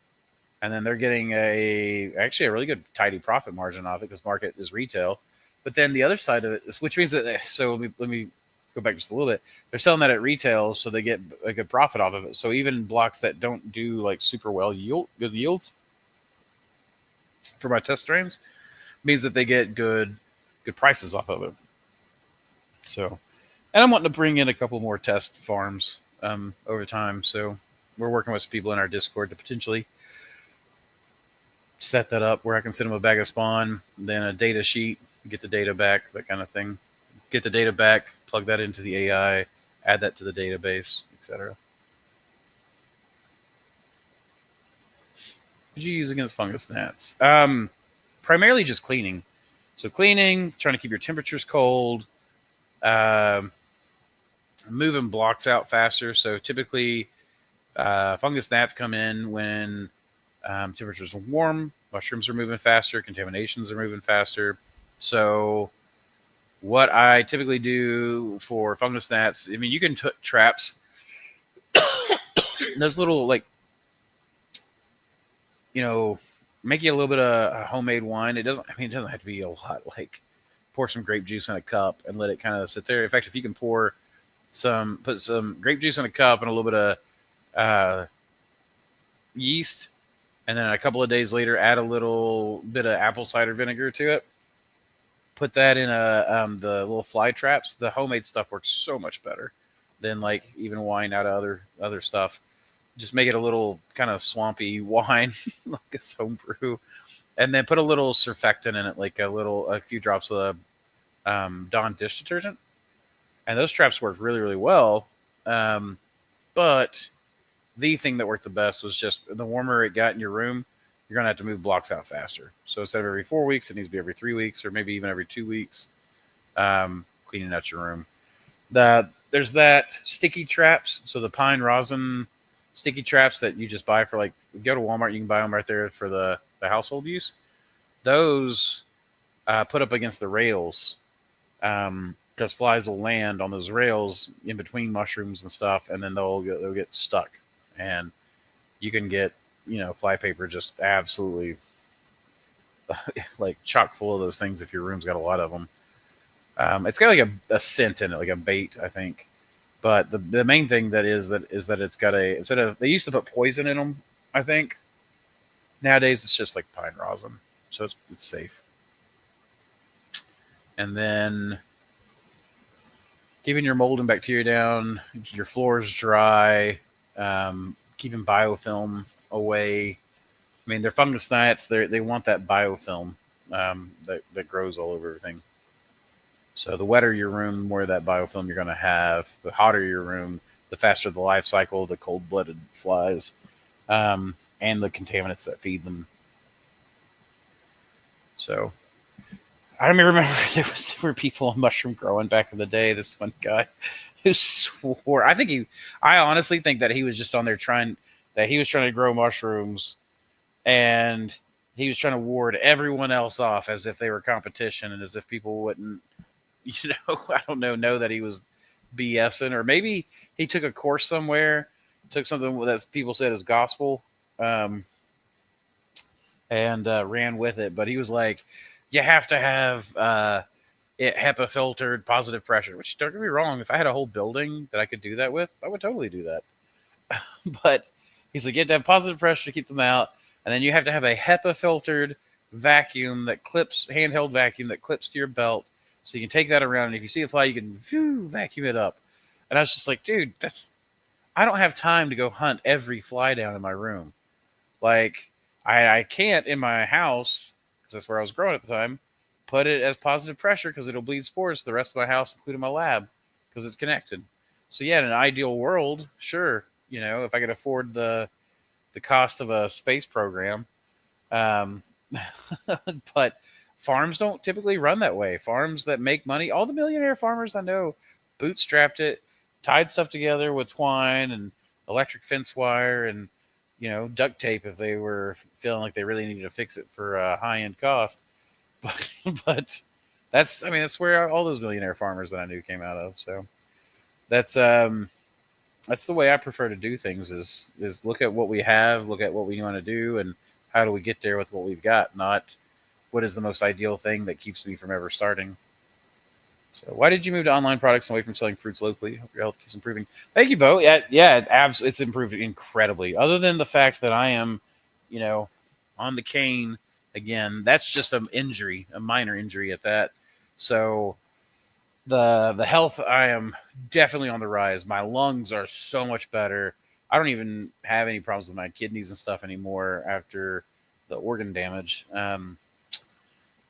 And then they're getting actually a really good tidy profit margin off it because market is retail. But then the other side of it is, which means that, so let me go back just a little bit. They're selling that at retail, so they get a good profit off of it. So even blocks that don't do like super well good yields for my test strains means that they get good prices off of it. So, and I'm wanting to bring in a couple more test farms over time. So we're working with some people in our Discord to potentially set that up where I can send them a bag of spawn, then a data sheet, get the data back, that kind of thing. Get the data back, plug that into the AI, add that to the database, etc. What did you use against fungus gnats? Primarily just cleaning. So cleaning, trying to keep your temperatures cold, um, moving blocks out faster. So typically, fungus gnats come in when temperatures are warm. Mushrooms are moving faster. Contaminations are moving faster. So what I typically do for fungus gnats, I mean, you can put traps. Those little make you a little bit of homemade wine. It doesn't. I mean, it doesn't have to be a lot. Like, pour some grape juice in a cup and let it kind of sit there. In fact, if you can put some grape juice in a cup and a little bit of yeast, and then a couple of days later, add a little bit of apple cider vinegar to it. Put that in the little fly traps. The homemade stuff works so much better than like even wine out of other stuff. Just make it a little kind of swampy wine, like it's homebrew, and then put a little surfactant in it, like a few drops of Dawn dish detergent, and those traps worked really, really well. But the thing that worked the best was just the warmer it got in your room, you're gonna have to move blocks out faster. So instead of every 4 weeks, it needs to be every 3 weeks, or maybe even every 2 weeks. Cleaning out your room. There's that sticky traps. So the pine rosin sticky traps that you just buy for go to Walmart, you can buy them right there for the household use. Those put up against the rails because flies will land on those rails in between mushrooms and stuff, and then they'll get stuck, and you can get fly paper just absolutely like chock full of those things if your room's got a lot of them. It's got like a scent in it, like a bait, I think. But the main thing that it's got instead of, they used to put poison in them, I think. Nowadays it's just like pine rosin, so it's safe. And then keeping your mold and bacteria down, your floors dry, keeping biofilm away. I mean, they're fungus gnats. They want that biofilm that grows all over everything. So the wetter your room, the more of that biofilm you're going to have. The hotter your room, the faster the life cycle of the cold-blooded flies, and the contaminants that feed them. So I remember there were people on mushroom growing back in the day. This one guy who swore, I honestly think that he was just on there trying to grow mushrooms, and he was trying to ward everyone else off as if they were competition and as if people wouldn't, I don't know that he was BSing, or maybe he took a course somewhere, took something that people said is gospel, and ran with it. But he was like, you have to have it HEPA filtered positive pressure, which, don't get me wrong, if I had a whole building that I could do that with, I would totally do that. But he's like, you have to have positive pressure to keep them out, and then you have to have a HEPA filtered vacuum that clips, handheld vacuum that clips to your belt, so you can take that around, and if you see a fly, you can vacuum it up. And I was just like, dude, I don't have time to go hunt every fly down in my room. Like, I can't in my house, because that's where I was growing at the time, put it as positive pressure because it'll bleed spores to the rest of my house, including my lab, because it's connected. So yeah, in an ideal world, sure, if I could afford the cost of a space program, but farms don't typically run that way. Farms that make money, all the millionaire farmers I know bootstrapped it, tied stuff together with twine and electric fence wire and duct tape if they were feeling like they really needed to fix it for a high-end cost. But that's where all those millionaire farmers that I knew came out of. So that's the way I prefer to do things, is look at what we have, look at what we want to do, and how do we get there with what we've got, not what is the most ideal thing that keeps me from ever starting. So why did you move to online products and away from selling fruits locally? Hope your health keeps improving. Thank you, Bo. Yeah, it's improved incredibly. Other than the fact that I am, on the cane again, that's just an injury, a minor injury at that. So the health, I am definitely on the rise. My lungs are so much better. I don't even have any problems with my kidneys and stuff anymore after the organ damage.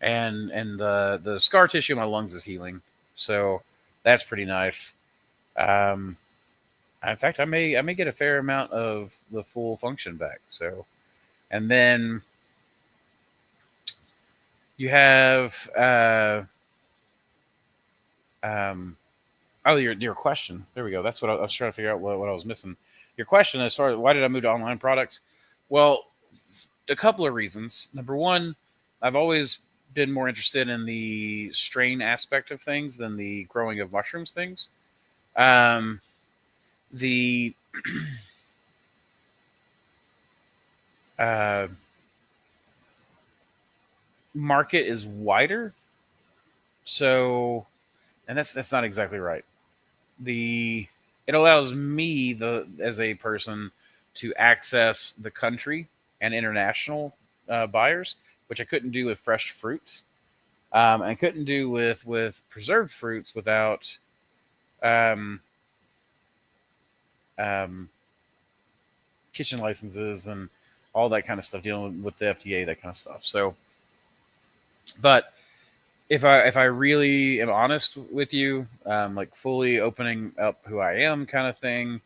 and the scar tissue in my lungs is healing, so that's pretty nice. Um, in fact, I may get a fair amount of the full function back. So, and then you have oh, your question. There we go. That's what I was trying to figure out what I was missing. Your question as far as why did I move to online products? Well, a couple of reasons. Number one, I've always been more interested in the strain aspect of things than the growing of mushrooms things. Um, the uh, market is wider, so and that's not exactly right. The It allows me the as a person to access the country and international buyers, which I couldn't do with fresh fruits. I couldn't do with preserved fruits without um, um, kitchen licenses and all that kind of stuff, dealing with the FDA, that kind of stuff. So, but if I really am honest with you, like fully opening up who I am, kind of thing,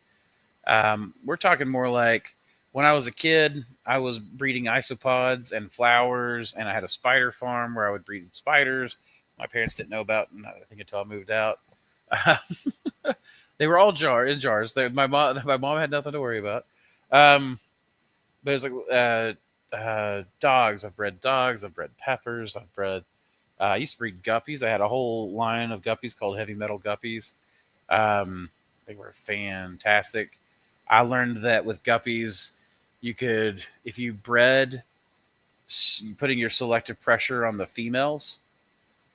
we're talking more like when I was a kid, I was breeding isopods and flowers, and I had a spider farm where I would breed spiders. My parents didn't know about, I think, until I moved out. They were all in jars. My mom had nothing to worry about. Um, but it's like dogs. I've bred dogs. I've bred peppers. I've bred. I used to breed guppies. I had a whole line of guppies called heavy metal guppies. They were fantastic. I learned that with guppies, you could, if you bred putting your selective pressure on the females,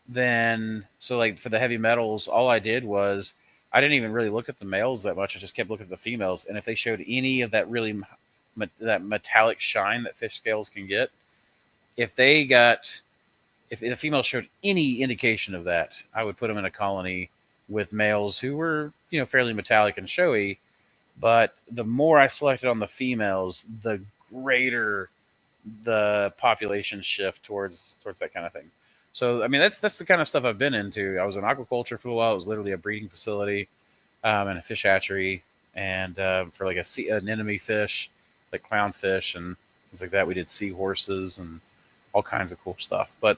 then, so like for the heavy metals, all I did was I didn't even really look at the males that much. I just kept looking at the females. And if they showed any of that really, that metallic shine that fish scales can get, if they got, if the female showed any indication of that, I would put them in a colony with males who were, fairly metallic and showy. But the more I selected on the females, the greater the population shift towards that kind of thing. So I mean, that's the kind of stuff I've been into. I was in aquaculture for a while. It was literally a breeding facility and a fish hatchery, and for like an anemone fish, like clownfish and things like that. We did seahorses and all kinds of cool stuff. But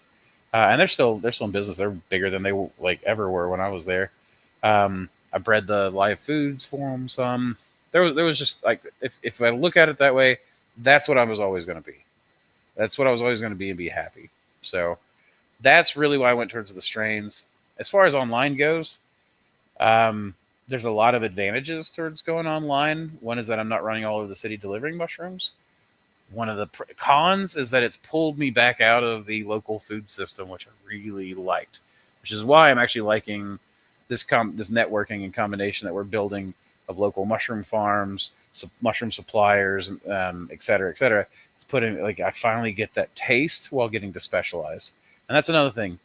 and they're still in business. They're bigger than they like ever were when I was there. I bred the live foods for them. Some there was just like, if I look at it that way, that's what I was always going to be. That's what I was always going to be and be happy. So that's really why I went towards the strains. As far as online goes, there's a lot of advantages towards going online. One is that I'm not running all over the city delivering mushrooms. One of the cons is that it's pulled me back out of the local food system, which I really liked, which is why I'm actually liking this networking and combination that we're building of local mushroom farms, mushroom suppliers, et cetera, et cetera. It's putting, like, I finally get that taste while getting to specialize. And that's another thing.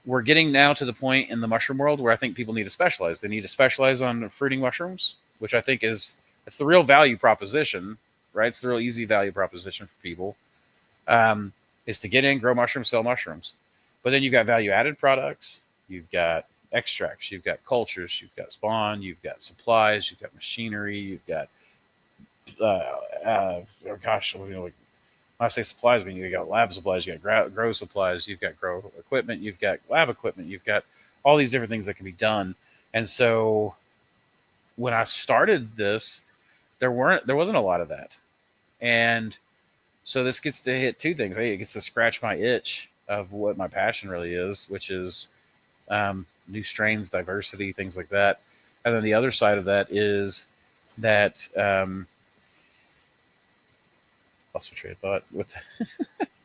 We're getting now to the point in the mushroom world where I think people need to specialize. They need to specialize on fruiting mushrooms, which I think it's the real value proposition, right? It's the real easy value proposition for people, is to get in, grow mushrooms, sell mushrooms. But then you've got value-added products. You've got extracts. You've got cultures. You've got spawn. You've got supplies. You've got machinery. You've got, when I say supplies, I mean, you got lab supplies, you got grow supplies, you've got grow equipment, you've got lab equipment, you've got all these different things that can be done. And so when I started this, there wasn't a lot of that. And so this gets to hit two things. It gets to scratch my itch of what my passion really is, which is new strains, diversity, things like that. And then the other side of that is that lost my train of thought.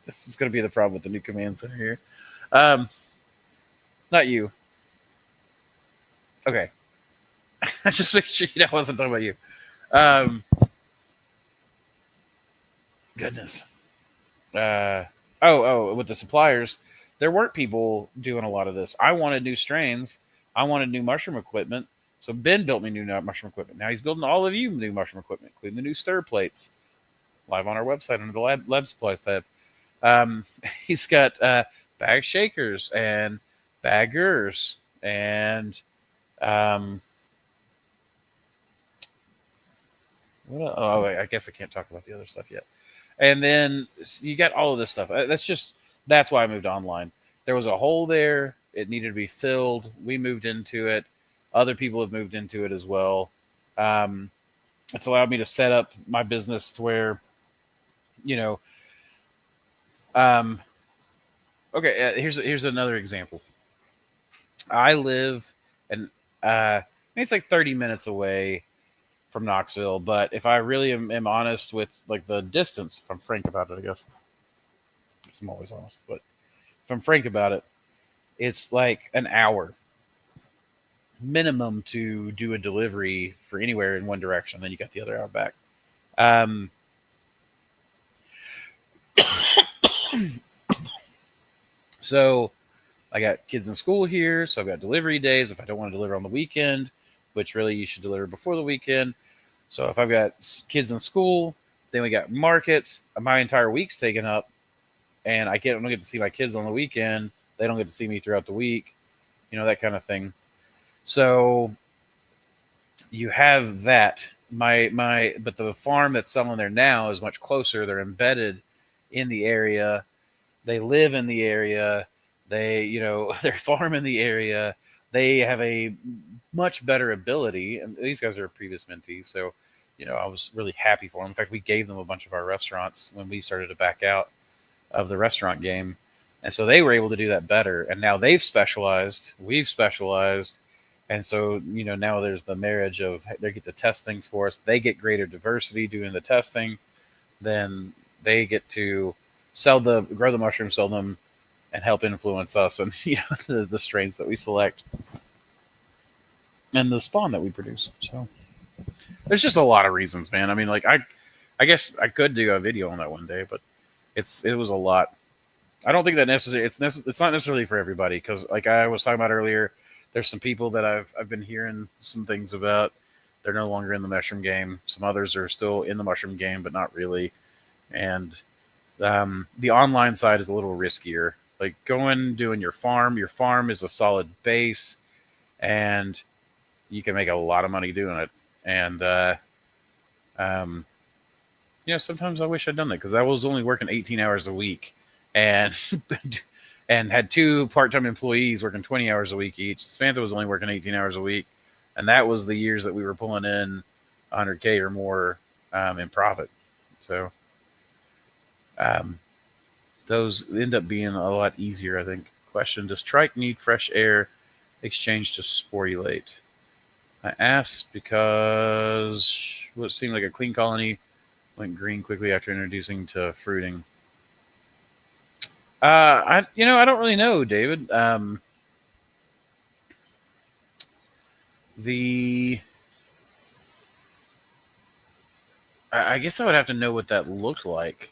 This is going to be the problem with the new command center here. Not you. Okay. Just making sure I wasn't talking about you. Goodness. With the suppliers, there weren't people doing a lot of this. I wanted new strains. I wanted new mushroom equipment. So Ben built me new mushroom equipment. Now he's building all of you new mushroom equipment, including the new stir plates. Live on our website under the lab supplies tab. He's got bag shakers and baggers and I guess I can't talk about the other stuff yet. And then you got all of this stuff. That's why I moved online. There was a hole there. It needed to be filled. We moved into it. Other people have moved into it as well. It's allowed me to set up my business to where, you know, okay. Here's another example. I live, and it's like 30 minutes away from Knoxville. But if I really am honest with like the distance, if I'm frank about it, I guess I'm always honest. But if I'm frank about it, it's like an hour minimum to do a delivery for anywhere in one direction. Then you got the other hour back. So I got kids in school here, so I've got delivery days if I don't want to deliver on the weekend, which really you should deliver before the weekend. So if I've got kids in school, then we got markets, my entire week's taken up, and I don't get to see my kids on the weekend. They don't get to see me throughout the week, that kind of thing. So you have that. But the farm that's selling there now is much closer. They're embedded in the area. They live in the area. They, they're farm in the area. They have a much better ability. And these guys are previous mentees, so I was really happy for them. In fact, we gave them a bunch of our restaurants when we started to back out of the restaurant game, and so they were able to do that better. And now they've specialized. We've specialized. And so, now there's the marriage of they get to test things for us. They get greater diversity doing the testing. Then they get to grow the mushrooms, sell them, and help influence us and the strains that we select and the spawn that we produce. So there's just a lot of reasons, man. I mean, like I guess I could do a video on that one day, but it was a lot. I don't think that it's not necessarily for everybody, because like I was talking about earlier, there's some people that I've been hearing some things about. They're no longer in the mushroom game. Some others are still in the mushroom game, but not really. And the online side is a little riskier. Like doing your farm. Your farm is a solid base, and you can make a lot of money doing it. And sometimes I wish I'd done that, because I was only working 18 hours a week, and and had two part-time employees working 20 hours a week each. Samantha was only working 18 hours a week, and that was the years that we were pulling in 100K or more in profit. So those end up being a lot easier, I think. Question: does trike need fresh air exchange to sporulate? I asked because what seemed like a clean colony went green quickly after introducing to fruiting. I don't really know, David. I guess I would have to know what that looked like.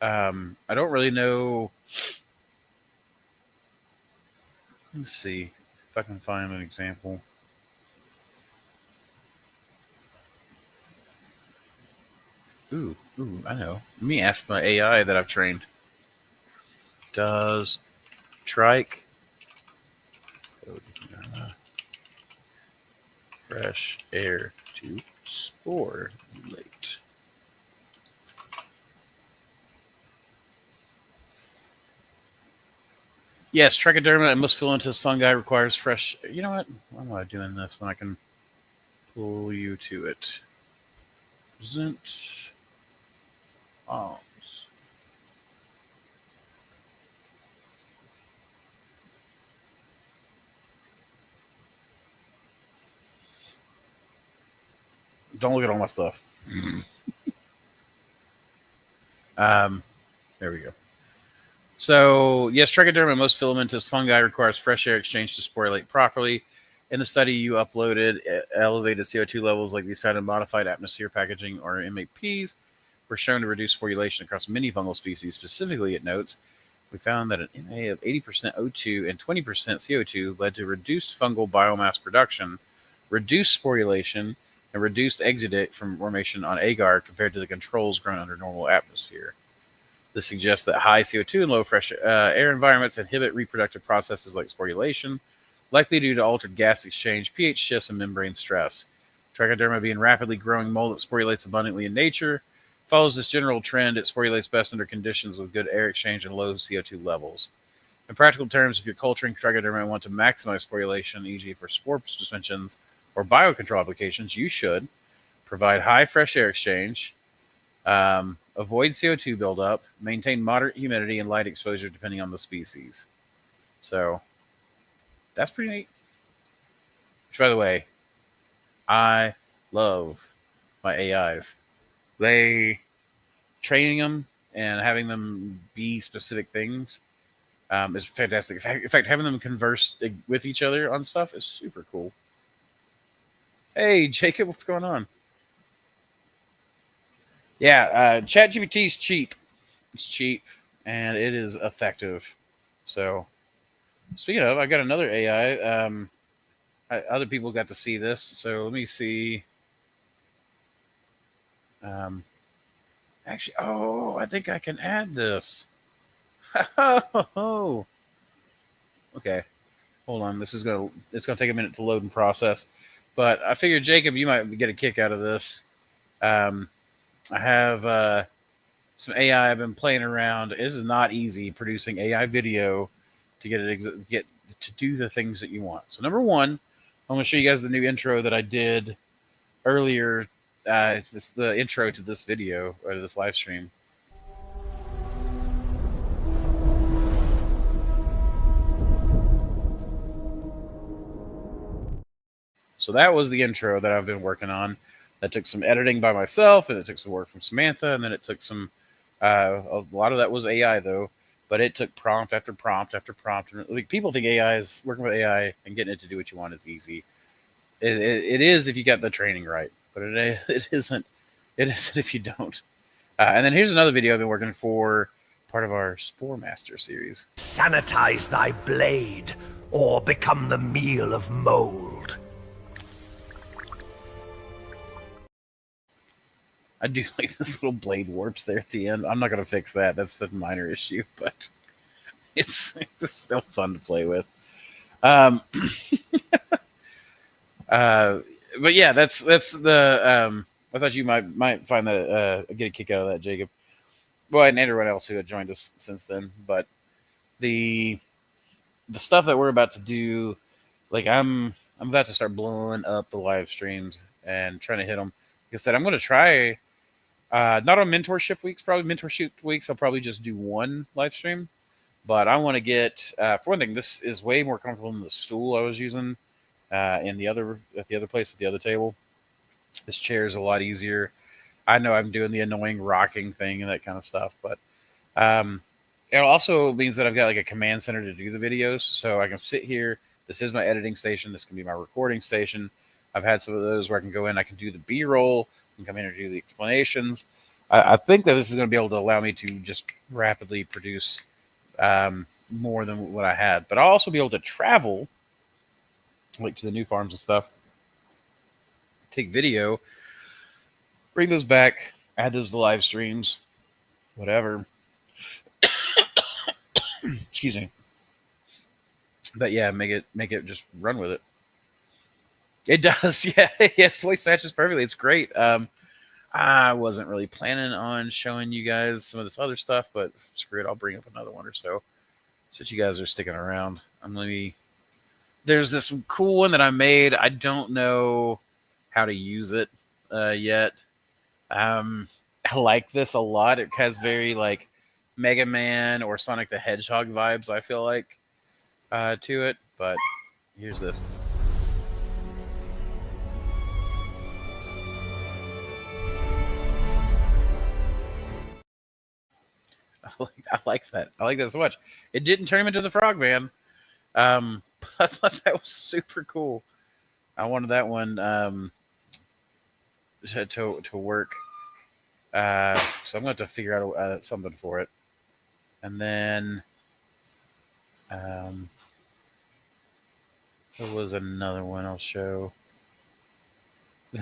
I don't really know. Let's see if I can find an example. Ooh, I know. Let me ask my AI that I've trained. Does trike fresh air to sporulate? Yes, trichoderma and most filamentous fungi requires fresh. You know what? Why am I doing this when I can pull you to it? Present arms. Don't look at all my stuff. There we go. So, yes, trichoderma and most filamentous fungi requires fresh air exchange to sporulate properly. In the study you uploaded, elevated CO2 levels like these found in modified atmosphere packaging or MAPs were shown to reduce sporulation across many fungal species. Specifically, it notes, we found that an MA of 80% O2 and 20% CO2 led to reduced fungal biomass production, reduced sporulation, and reduced exudate from formation on agar compared to the controls grown under normal atmosphere. This suggests that high CO2 and low fresh air environments inhibit reproductive processes like sporulation, likely due to altered gas exchange, pH shifts, and membrane stress. Trichoderma being rapidly growing mold that sporulates abundantly in nature, follows this general trend. It sporulates best under conditions with good air exchange and low CO2 levels. In practical terms, if you're culturing trichoderma and want to maximize sporulation, e.g. for spore suspensions or biocontrol applications, you should provide high fresh air exchange, avoid CO2 buildup, maintain moderate humidity and light exposure depending on the species. So that's pretty neat. Which, by the way, I love my AIs. Training them and having them be specific things is fantastic. In fact, having them converse with each other on stuff is super cool. Hey, Jacob, what's going on? Yeah, ChatGPT is cheap. It's cheap, and it is effective. So, speaking of, I got another AI. Other people got to see this, so let me see. Actually, I think I can add this. Oh, okay. Hold on. It's gonna take a minute to load and process, but I figured Jacob, you might get a kick out of this. I have some AI I've been playing around. This is not easy producing AI video to get to do the things that you want. So number one, I'm going to show you guys the new intro that I did earlier. It's the intro to this video or this live stream. So that was the intro that I've been working on. That took some editing by myself, and it took some work from Samantha, and then it took some. A lot of that was AI though, but it took prompt after prompt after prompt. Like, people think AI is working with AI and getting it to do what you want is easy. It is if you got the training right, but it isn't. It isn't if you don't. And then here's another video I've been working for, part of our Spore Master series. Sanitize thy blade, or become the meal of mold. I do like this little blade warps there at the end. I'm not going to fix that. That's the minor issue, but it's still fun to play with. But yeah, that's the. I thought you might find that get a kick out of that, Jacob. Well, and everyone else who had joined us since then. But the stuff that we're about to do, like I'm about to start blowing up the live streams and trying to hit them. Like I said, I'm going to try. Not on mentorship weeks, probably mentorship weeks. I'll probably just do one live stream, but I want to get for one thing. This is way more comfortable than the stool I was using at the other place with the other table. This chair is a lot easier. I know I'm doing the annoying rocking thing and that kind of stuff, but it also means that I've got like a command center to do the videos, so I can sit here. This is my editing station. This can be my recording station. I've had some of those where I can go in. I can do the B-roll. And come in and do the explanations. I think that this is going to be able to allow me to just rapidly produce more than what I had. But I'll also be able to travel, like to the new farms and stuff, take video, bring those back, add those to live streams, whatever. Excuse me. But yeah, make it just run with it. It does, yeah. Yes, voice matches perfectly. It's great. I wasn't really planning on showing you guys some of this other stuff, but screw it, I'll bring up another one or so. Since you guys are sticking around, there's this cool one that I made. I don't know how to use it yet. I like this a lot. It has very like Mega Man or Sonic the Hedgehog vibes, I feel like, to it. But here's this. I like that. I like that so much. It didn't turn him into the Frogman. But I thought that was super cool. I wanted that one to work. So I'm going to have to figure out something for it. And then there was another one I'll show. I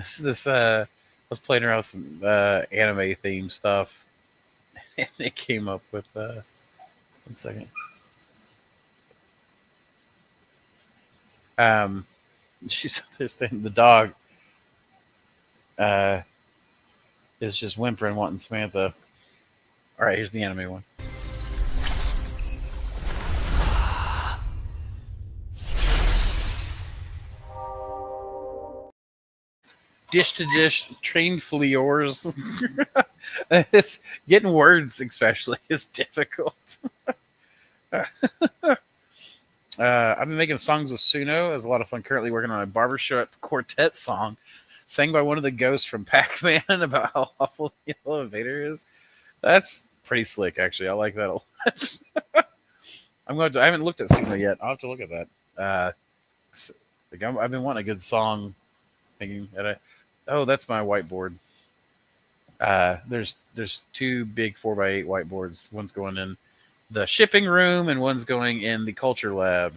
was playing around with some anime theme stuff. And they came up with 1 second. She's saying the dog is just whimpering, wanting Samantha. All right, here's the anime one. Dish to dish, trained fleors. It's getting words, especially, is difficult. I've been making songs with Suno. It's a lot of fun. Currently working on a barbershop quartet song sang by one of the ghosts from Pac-Man about how awful the yellow invader is. That's pretty slick, actually. I like that a lot. I haven't looked at Suno yet. I'll have to look at that. I've been wanting a good song. Thinking that that's my whiteboard. There's 2 big 4x8 whiteboards. One's going in the shipping room and one's going in the culture lab.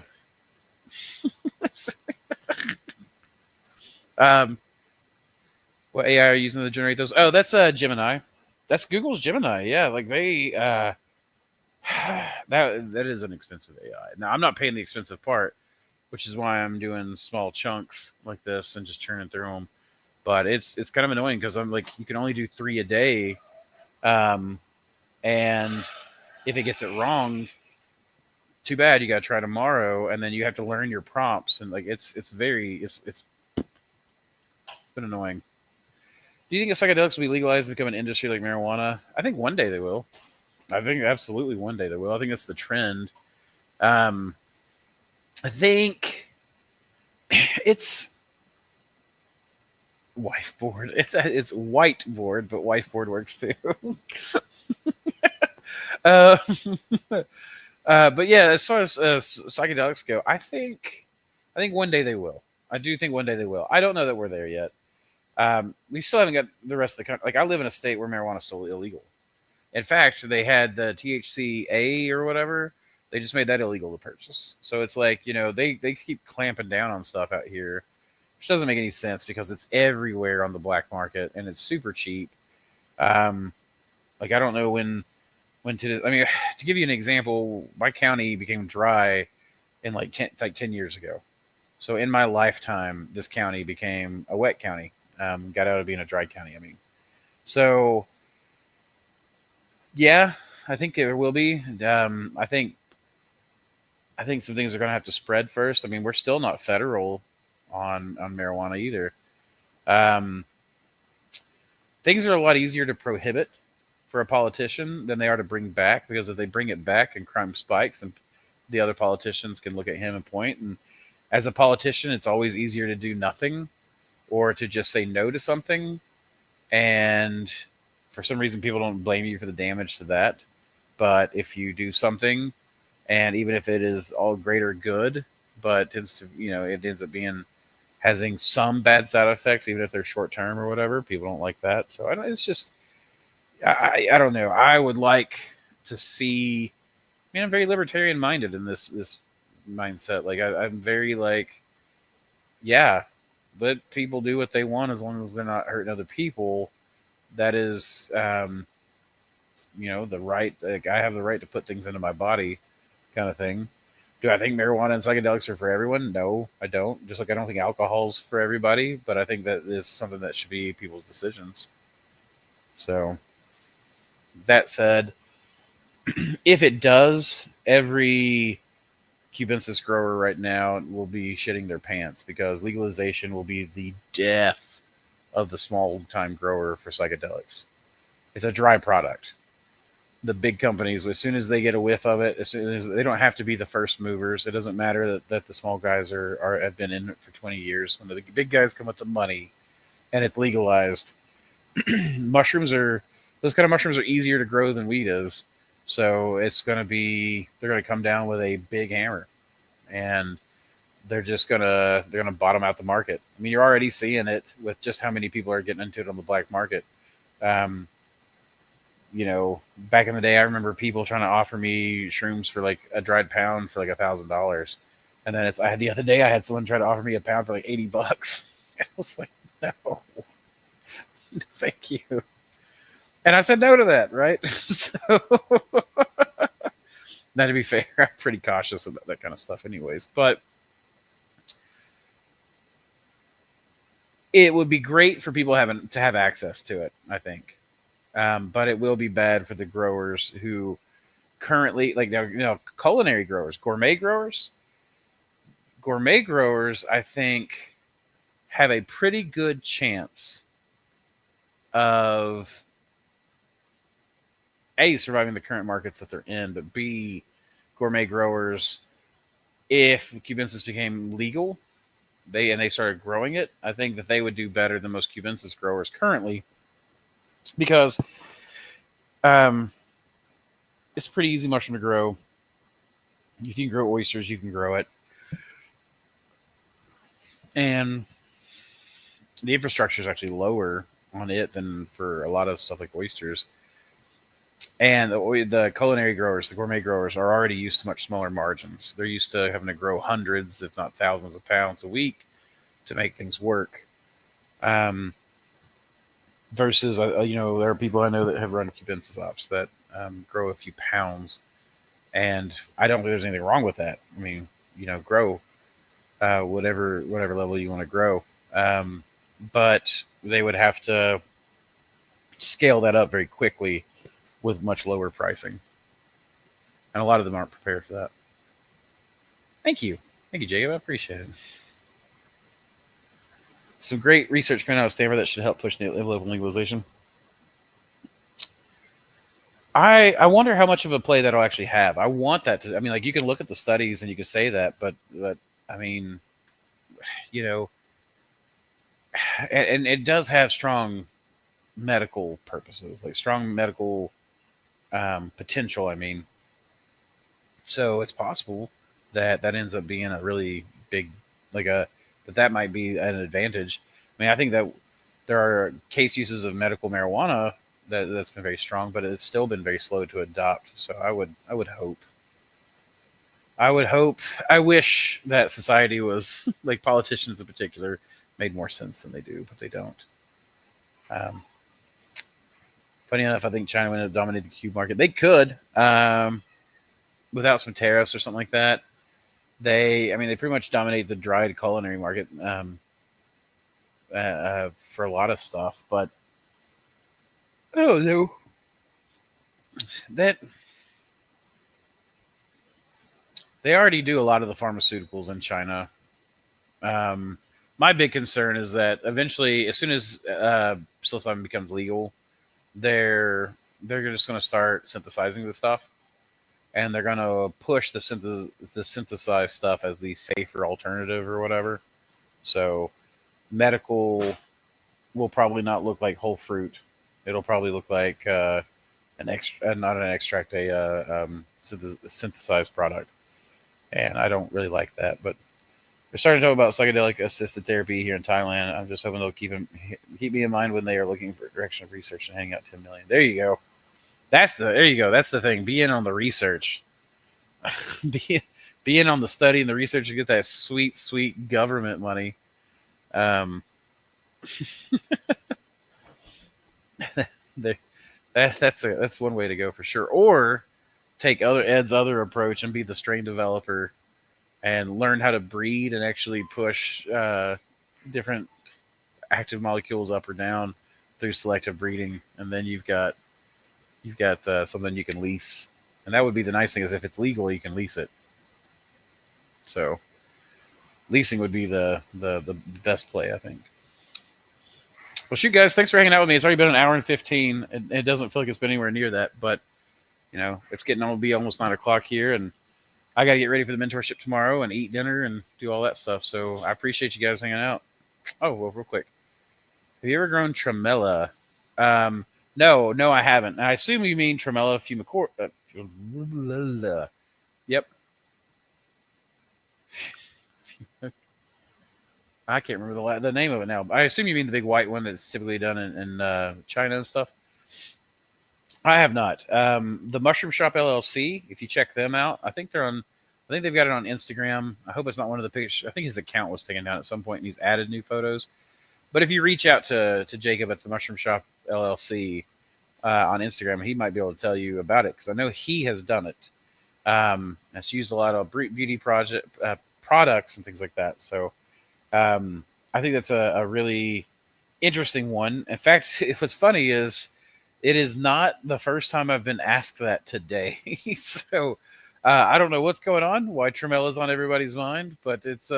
What AI are you using to generate those? Oh, that's Gemini. That's Google's Gemini. Yeah, like they that is an expensive AI. Now I'm not paying the expensive part, which is why I'm doing small chunks like this and just churning through them. But it's kind of annoying because I'm like, you can only do 3 a day, and if it gets it wrong, too bad. You got to try tomorrow, and then you have to learn your prompts, and like it's been annoying. Do you think psychedelics will be legalized and become an industry like marijuana? I think one day they will. I think absolutely one day they will. I think that's the trend. I think it's wifeboard. It's whiteboard, but wifeboard works too. But yeah, as far as psychedelics go, I think one day they will. I do think one day they will. I don't know that we're there yet. We still haven't got the rest of the country. Like, I live in a state where marijuana is still illegal. In fact, they had the THCA or whatever. They just made that illegal to purchase. So it's like, they keep clamping down on stuff out here, which doesn't make any sense because it's everywhere on the black market and it's super cheap. Like, I don't know when to give you an example, my county became dry in like 10 years ago. So in my lifetime, this county became a wet county. Got out of being a dry county. So yeah, I think there will be. I think some things are going to have to spread first. We're still not federal on marijuana either. Things are a lot easier to prohibit for a politician than they are to bring back, because if they bring it back and crime spikes, and the other politicians can look at him and point. And as a politician, it's always easier to do nothing or to just say no to something. And for some reason, people don't blame you for the damage to that. But if you do something, and even if it is all greater good, but it ends up having some bad side effects, even if they're short term or whatever, people don't like that. So it's just, I don't know. I would like to see. I'm very libertarian minded in this mindset. Like, I'm very like, yeah, let people do what they want as long as they're not hurting other people. That is, the right. Like, I have the right to put things into my body, kind of thing. Do I think marijuana and psychedelics are for everyone? No, I don't. Just like I don't think alcohol's for everybody, but I think that is something that should be people's decisions. So, that said, if it does, every cubensis grower right now will be shitting their pants, because legalization will be the death of the small-time grower for psychedelics. It's a dry product. The big companies, as soon as they get a whiff of it, as soon as they don't have to be the first movers. It doesn't matter that the small guys have been in it for 20 years. When the big guys come with the money and it's legalized, those kind of mushrooms are easier to grow than weed is. So they're going to come down with a big hammer, and they're going to bottom out the market. You're already seeing it with just how many people are getting into it on the black market. Back in the day, I remember people trying to offer me shrooms for like a dried pound for like $1,000. And then the other day I had someone try to offer me a pound for like $80. I was like, no, thank you. And I said no to that, right? So, now to be fair, I'm pretty cautious about that kind of stuff anyways. But it would be great for people to have access to it, I think. But it will be bad for the growers who currently, like, culinary growers, gourmet growers. Gourmet growers, I think, have a pretty good chance of A, surviving the current markets that they're in, but B, gourmet growers, if cubensis became legal, they started growing it, I think that they would do better than most cubensis growers currently, because it's pretty easy mushroom to grow. If you can grow oysters, you can grow it. And the infrastructure is actually lower on it than for a lot of stuff like oysters. And the culinary growers, the gourmet growers, are already used to much smaller margins. They're used to having to grow hundreds, if not thousands of pounds a week to make things work. Versus, there are people I know that have run cubensis ops that grow a few pounds. And I don't think there's anything wrong with that. I mean, grow whatever level you want to grow. But they would have to scale that up very quickly with much lower pricing. And a lot of them aren't prepared for that. Thank you. Thank you, Jacob. I appreciate it. Some great research coming out of Stanford that should help push level legalization. I wonder how much of a play that'll actually have. I want that to. I mean, like, you can look at the studies and you can say that, but I mean, and it does have strong medical purposes, like strong medical potential. I mean, so it's possible that ends up being a really big, that might be an advantage. I mean, I think that there are case uses of medical marijuana that's been very strong, but it's still been very slow to adopt. So I would hope. I wish that society was, like, politicians in particular, made more sense than they do, but they don't. Funny enough, I think China would have dominated the cube market. They could, without some tariffs or something like that. They pretty much dominate the dried culinary market for a lot of stuff. But I don't know that they already do a lot of the pharmaceuticals in China. My big concern is that eventually, as soon as psilocybin becomes legal, they're just going to start synthesizing the stuff, and they're going to push the synthesized stuff as the safer alternative or whatever. So medical will probably not look like whole fruit. It'll probably look like not an extract, a synthesized product. And I don't really like that, but they're starting to talk about psychedelic assisted therapy here in Thailand. I'm just hoping they'll keep me in mind when they are looking for direction of research and handing out $10 million. There you go. That's the thing. Be in on the research. be in on the study and the research to get that sweet, sweet government money. That's one way to go for sure. Or take Ed's other approach and be the strain developer and learn how to breed and actually push different active molecules up or down through selective breeding, and then you've got something you can lease. And that would be the nice thing, is if it's legal, you can lease it. So leasing would be the best play, I think. Well, shoot, guys, thanks for hanging out with me. It's already been an hour and 15. It doesn't feel like it's been anywhere near that, but it's getting on to be almost 9 o'clock here, and I got to get ready for the mentorship tomorrow and eat dinner and do all that stuff. So I appreciate you guys hanging out. Oh, well, real quick. Have you ever grown tremella? No, I haven't. I assume you mean Tremella fumicora. Yep. I can't remember the name of it now. I assume you mean the big white one that's typically done in China and stuff. I have not. The Mushroom Shop LLC, if you check them out, I think they've got it on Instagram. I hope it's not one of the pictures. I think his account was taken down at some point and he's added new photos. But if you reach out to Jacob at the Mushroom Shop LLC, on Instagram. He might be able to tell you about it because I know he has done it. It's used a lot of beauty products and things like that. So I think that's a really interesting one. In fact, what's funny is it is not the first time I've been asked that today. So I don't know what's going on, why tremella's on everybody's mind, but it's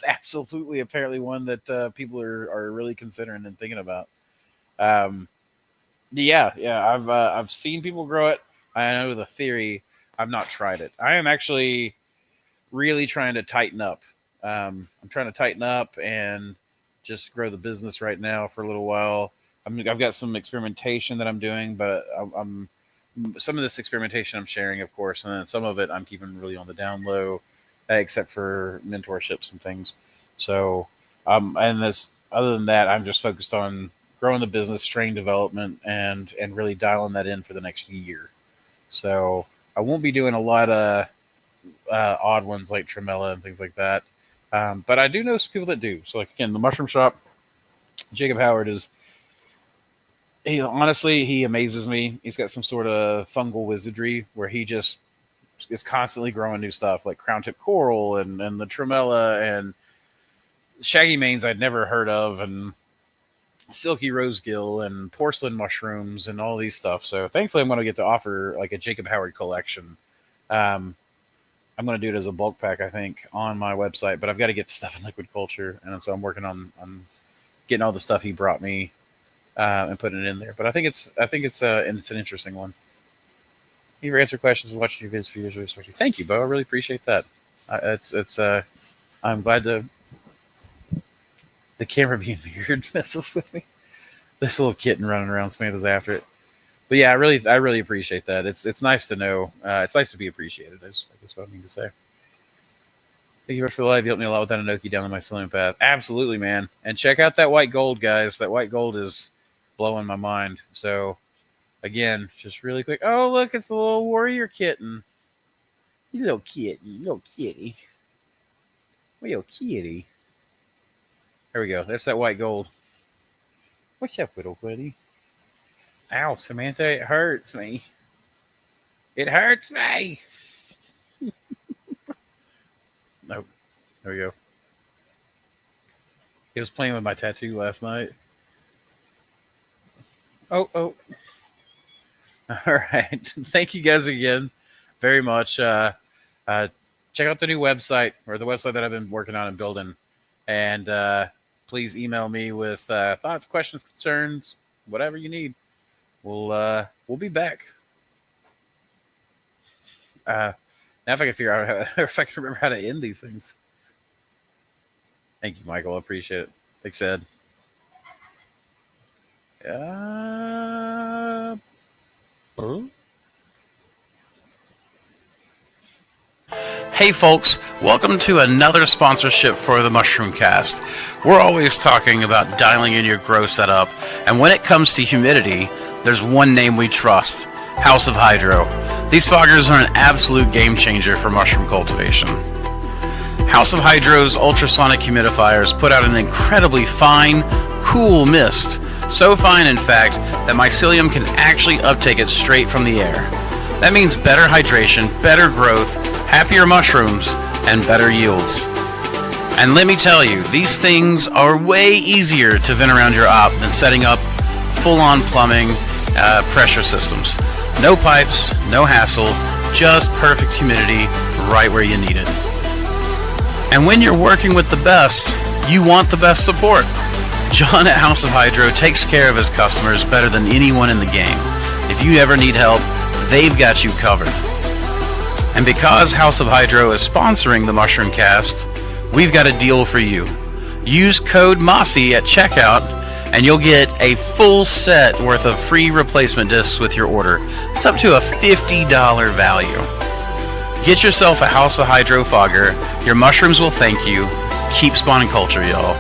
absolutely apparently one that people are really considering and thinking about. Yeah, I've seen people grow it. I know the theory. I've not tried it. I am actually really trying to tighten up. I'm trying to tighten up and just grow the business right now for a little while. I've got some experimentation that I'm doing, but I'm some of this experimentation I'm sharing, of course, and then some of it I'm keeping really on the down low, except for mentorships and things. So, and this, other than that, I'm just focused on growing the business, strain development, and really dialing that in for the next year. So I won't be doing a lot of odd ones like tremella and things like that. But I do know some people that do. So, like, again, the mushroom shop, Jacob Howard he amazes me. He's got some sort of fungal wizardry where he just is constantly growing new stuff like crown tip coral and the tremella and shaggy manes I'd never heard of, and silky rosegill and porcelain mushrooms and all these stuff. So thankfully I'm going to get to offer like a Jacob Howard collection. I'm going to do it as a bulk pack, I think, on my website, but I've got to get the stuff in liquid culture. And so I'm working on getting all the stuff he brought me and putting it in there. But I think it's an interesting one. You ever answer questions and watch your videos for years? Thank you, Bo. I really appreciate that. I'm glad the camera being weird messes with me. This little kitten running around, Samantha's after it. But yeah, I really appreciate that. It's nice to know. It's nice to be appreciated. Is I guess what I mean to say. Thank you very much for the live. You helped me a lot with that Enoki down the mycelium path. Absolutely, man. And check out that white gold, guys. That white gold is blowing my mind. So, again, just really quick. Oh, look, it's the little warrior kitten. He's a little kitten. Little kitty. Little kitty. There we go. That's that white gold. What's up, little buddy? Ow, Samantha, it hurts me. It hurts me. Nope. There we go. He was playing with my tattoo last night. Oh. All right. Thank you guys again very much. Check out the new website, or the website that I've been working on and building. And please email me with thoughts, questions, concerns, whatever you need. We'll be back. Now if I can figure out if I can remember how to end these things. Thank you, Michael. I appreciate it. Thanks, Ed. Hey folks, welcome to another sponsorship for the MushRune Cast. We're always talking about dialing in your grow setup, and when it comes to humidity, there's one name we trust, House of Hydro. These foggers are an absolute game changer for mushroom cultivation. House of Hydro's ultrasonic humidifiers put out an incredibly fine, cool mist. So fine, in fact, that mycelium can actually uptake it straight from the air. That means better hydration, better growth, happier mushrooms, and better yields. And let me tell you, these things are way easier to vent around your op than setting up full-on plumbing pressure systems. No pipes, no hassle, just perfect humidity right where you need it. And when you're working with the best, you want the best support. John at House of Hydro takes care of his customers better than anyone in the game. If you ever need help, they've got you covered. And because House of Hydro is sponsoring the MushRune Cast, we've got a deal for you. Use code Mossy at checkout, and you'll get a full set worth of free replacement discs with your order. It's up to a $50 value. Get yourself a House of Hydro fogger. Your mushrooms will thank you. Keep spawning culture, y'all.